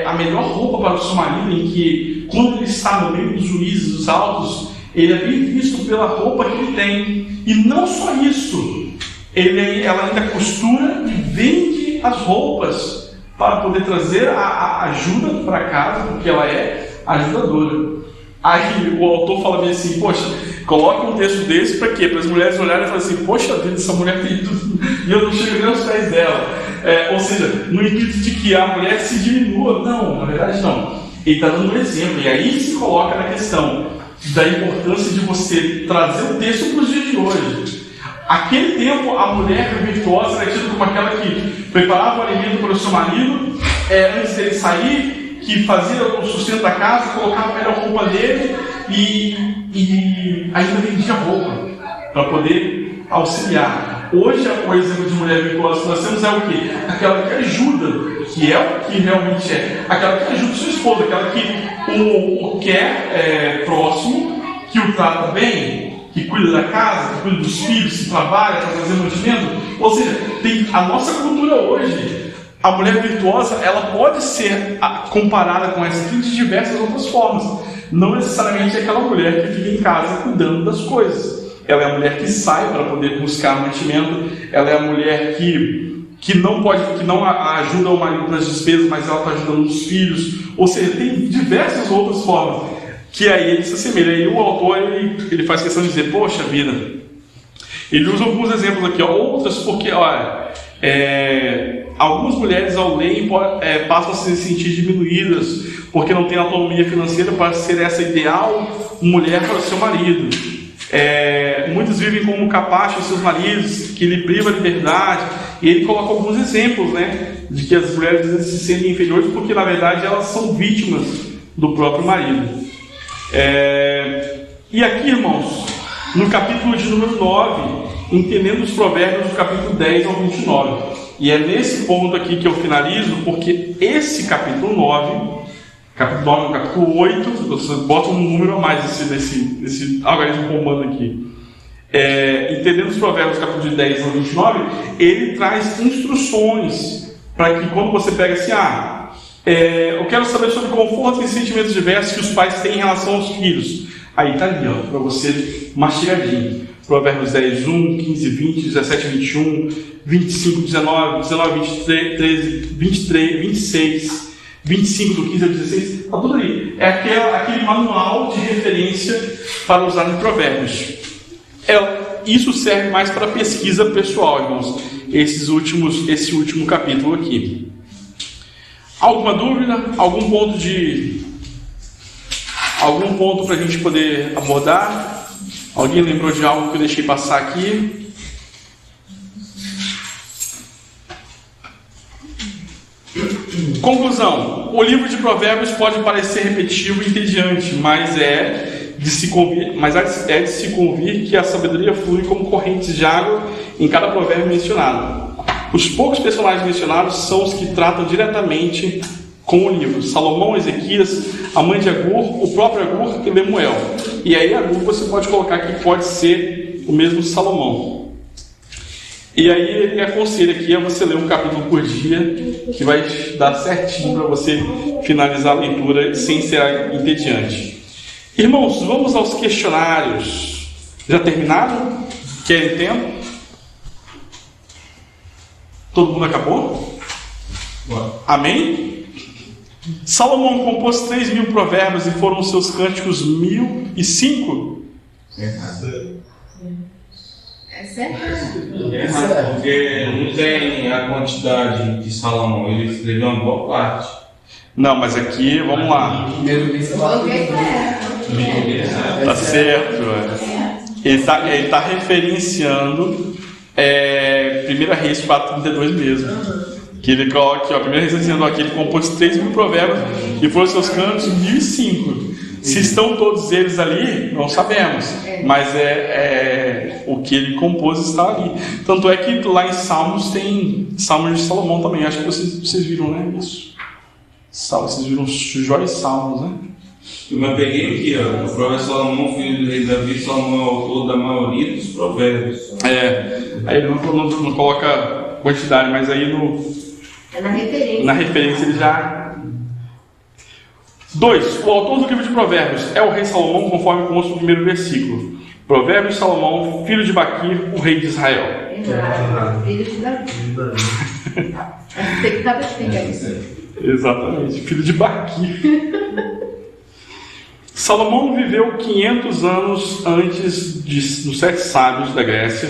a melhor roupa para o seu marido, em que quando ele está no meio dos juízes, dos altos, ele é bem visto pela roupa que ele tem. E não só isso, ela ainda costura e vende as roupas para poder trazer a ajuda para casa, porque ela é ajudadora. Aí o autor fala bem assim, poxa, coloca um texto desse para quê? Para as mulheres olharem e falarem assim, poxa vida, essa mulher tem tudo e eu não chego nem aos pés dela. Ou seja, no intuito de que a mulher se diminua. Não, na verdade não. Ele está dando um exemplo, e aí se coloca na questão da importância de você trazer o texto para os dias de hoje. Aquele tempo, a mulher virtuosa era tida como aquela que preparava o alimento para o seu marido, antes dele sair, que fazia o sustento da casa, colocava a melhor roupa dele e ainda vendia roupa para poder auxiliar. Hoje, o exemplo de mulher virtuosa que nós temos é o quê? Aquela que ajuda, que é o que realmente é. Aquela que ajuda sua esposa, aquela que o quer próximo, que o trata bem, que cuida da casa, que cuida dos filhos, que trabalha para fazer mantimento. Ou seja, tem a nossa cultura hoje. A mulher virtuosa, ela pode ser comparada com essa de diversas outras formas. Não necessariamente aquela mulher que fica em casa cuidando das coisas. Ela é a mulher que sai para poder buscar mantimento. Ela é a mulher que não ajuda o marido nas despesas, mas ela está ajudando os filhos. Ou seja, tem diversas outras formas que aí ele se assemelha. E o autor ele faz questão de dizer, poxa vida, ele usa alguns exemplos aqui, outras porque, olha, algumas mulheres ao lerem passam a se sentir diminuídas porque não têm autonomia financeira para ser essa ideal mulher para o seu marido. Muitos vivem como capacho de seus maridos, que lhe priva a liberdade. E ele coloca alguns exemplos, né, de que as mulheres às vezes se sentem inferiores porque na verdade elas são vítimas do próprio marido. E aqui, irmãos, no capítulo de número 9, entendendo os provérbios do capítulo 10 ao 29. E é nesse ponto aqui que eu finalizo, porque esse capítulo 9 é o capítulo 8, você bota um número a mais desse algarismo comando aqui. Entendendo os provérbios do capítulo de 10 ao 29, ele traz instruções para que quando você pega assim, eu quero saber sobre conforto e sentimentos diversos que os pais têm em relação aos filhos. Aí está ali, para você mastigadinho. Provérbios 10, 1, 15, 20, 17, 21, 25, 19, 23, 23, 26, 25 do 15 ao 16, está tudo ali. É aquele manual de referência para usar em provérbios. Isso serve mais para pesquisa pessoal, irmãos, esse último capítulo aqui. Alguma dúvida? Algum ponto para a gente poder abordar? Alguém lembrou de algo que eu deixei passar aqui? Conclusão: o livro de Provérbios pode parecer repetitivo e entediante, mas é de se convir que a sabedoria flui como correntes de água em cada provérbio mencionado. Os poucos personagens mencionados são os que tratam diretamente com o livro: Salomão, Ezequias, a mãe de Agur, o próprio Agur e Lemuel. E aí Agur você pode colocar que pode ser o mesmo Salomão. E aí ele aconselha aqui a você ler um capítulo por dia, que vai dar certinho para você finalizar a leitura sem ser entediante. Irmãos, vamos aos questionários. Já terminaram? Querem tempo? Todo mundo acabou? Amém? Salomão compôs 3.000 provérbios e foram os seus cânticos 1.005? É certo? Porque não tem a quantidade de Salomão, ele escreveu uma boa parte. Não, mas aqui, vamos lá. Primeiro mês você fala Tá certo. Ele tá referenciando 1 Reis 4:32 mesmo. Que ele coloca aqui, ó, 1 Reis dizendo aqui, ele compôs 3.000 provérbios e foram seus cantos 1.005. Se estão todos eles ali, não sabemos, mas o que ele compôs está ali. Tanto é que lá em Salmos tem Salmos de Salomão também. Acho que vocês viram, né? Isso. Vocês viram Jó e Salmos, né? Eu peguei aqui, ó, o provérbio Salomão, filho do rei Davi, Salomão é o autor da maioria dos provérbios. Aí ele não coloca quantidade, mas aí É na referência. na referência ele já... 2. O autor do livro de Provérbios é o rei Salomão, conforme consta no primeiro versículo. Provérbios Salomão, filho de Baquir, o rei de Israel. Filho de Davi. Tem que estar isso. Exatamente, filho de Baquir. Salomão viveu 500 anos antes dos 7 sábios da Grécia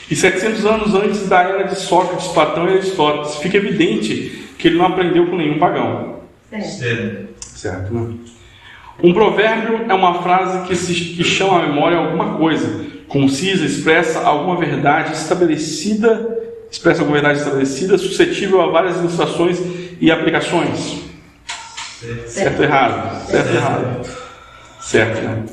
e 700 anos antes da era de Sócrates, Platão e Aristóteles. Fica evidente que ele não aprendeu com nenhum pagão. Certo, né? Um provérbio é uma frase que chama à memória alguma coisa, concisa, expressa alguma verdade estabelecida, suscetível a várias ilustrações e aplicações. Certo ou errado? Certo ou errado? Certo, né?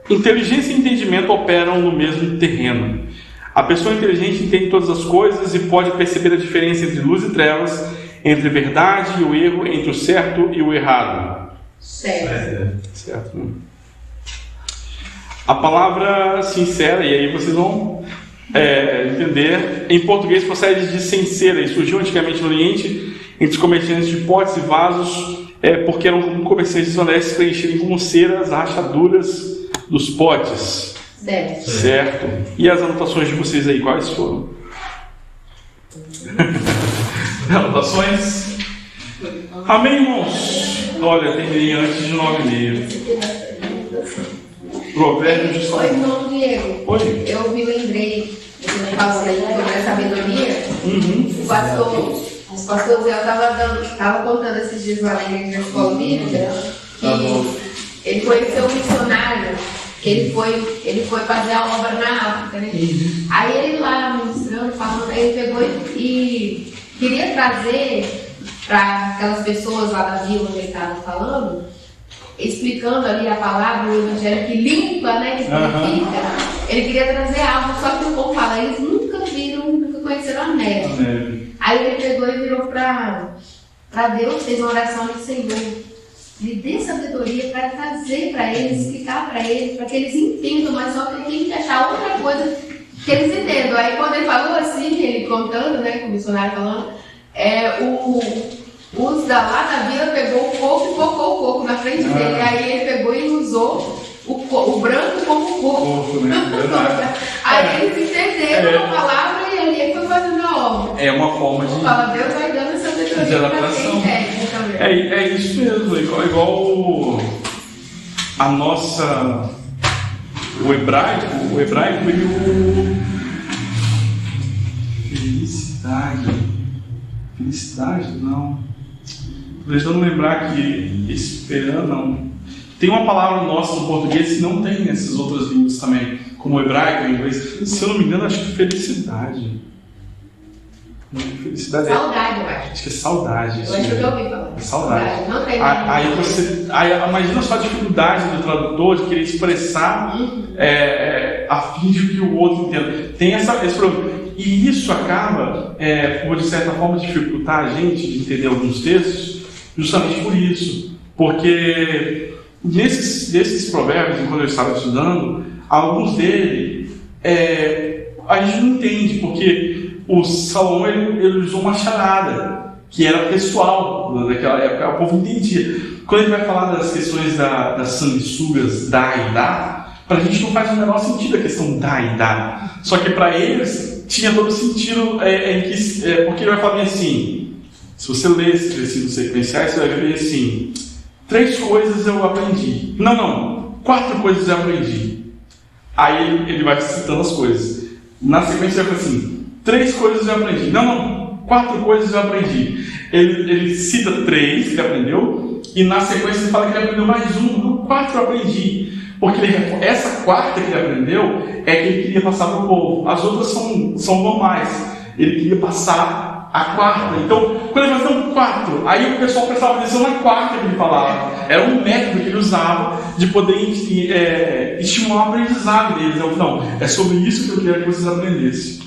Inteligência e entendimento operam no mesmo terreno. A pessoa inteligente entende todas as coisas e pode perceber a diferença entre luz e trevas, entre verdade e o erro, entre o certo e o errado. Certo, né? A palavra sincera, e aí vocês vão entender, em português procede de sincera e surgiu antigamente no Oriente entre os comerciantes de potes e vasos, porque eram comerciantes honestos preencherem com cera as rachaduras dos potes. Certo. E as anotações de vocês aí, quais foram? Anotações? Amém, irmãos? Olha, terminei antes de 9h30. Provérbios de Salomão. Oi, irmão Diego. Oi. Eu me lembrei, você falando aí sobre a sabedoria. O pastor Zé estava contando esses dias lá na igreja da escola bíblica que ele conheceu um missionário, que ele foi fazer a obra na África, né? Aí ele lá ministrando, falando, aí ele pegou e queria trazer para aquelas pessoas lá da vila onde ele estava falando, explicando ali a palavra, o evangelho que limpa, né, que purifica. Ele queria trazer algo, só que o povo fala, eles nunca conheceram a neve. Aí ele pegou e virou para Deus, fez uma oração de Senhor, me dê sabedoria para trazer para eles, explicar para eles, para que eles entendam, mas só que ele tem que achar outra coisa que eles entendam. Aí quando ele falou assim, ele contando, né, com o missionário falando, os lá da vila pegou o coco e focou o coco na frente dele. Aí ele pegou e usou o branco como coco. Aí eles entenderam a palavra e ali ele foi fazendo a obra. É uma forma de... Fala, Deus vai dando essa sabedoria para quem entende também. É isso mesmo, igual a nossa... O hebraico e o... Felicidade, não. Deixa eu não lembrar que esperando, não. Tem uma palavra nossa no português que não tem nessas outras línguas também, como o hebraico e o inglês. Se eu não me engano, acho que felicidade. Felicidade é. Saudade, eu acho. Acho que é saudade. Eu acho que eu ouvi falar. É saudade. Não tem Aí imagina só a dificuldade do tradutor de querer expressar a fim de que o outro entenda. Tem esse problema. E isso acaba, por de certa forma, dificultar a gente de entender alguns textos, justamente por isso. Porque desses provérbios, enquanto eu estava estudando, alguns deles a gente não entende, porque o Salomão ele usou uma charada que era pessoal naquela época, o povo entendia. Quando ele vai falar das questões das sanguessugas, dá e dá, para a gente não faz o menor sentido a questão dá e dá. Só que para eles tinha todo sentido, porque ele vai falar assim, se você ler esses versículos sequenciais, você vai ver assim, 3 coisas eu aprendi. Não, 4 coisas eu aprendi. Aí ele vai citando as coisas. Na sequência ele vai falar assim, 3 coisas eu aprendi. Não, 4 coisas eu aprendi. Ele cita 3 que ele aprendeu, e na sequência ele fala que ele aprendeu mais 1. Não, 4 eu aprendi. Porque essa 4ª que ele aprendeu é que ele queria passar para o povo. As outras são normais. Ele queria passar a 4ª. Então, quando ele falou 4, aí o pessoal prestava atenção na 4ª que ele falava. Era um método que ele usava de poder estimular o aprendizado deles. Eu falei, não, é sobre isso que eu queria que vocês aprendessem.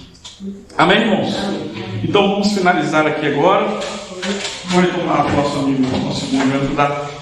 Amém, irmãos? Então vamos finalizar aqui agora. Vamos retomar o nosso momento da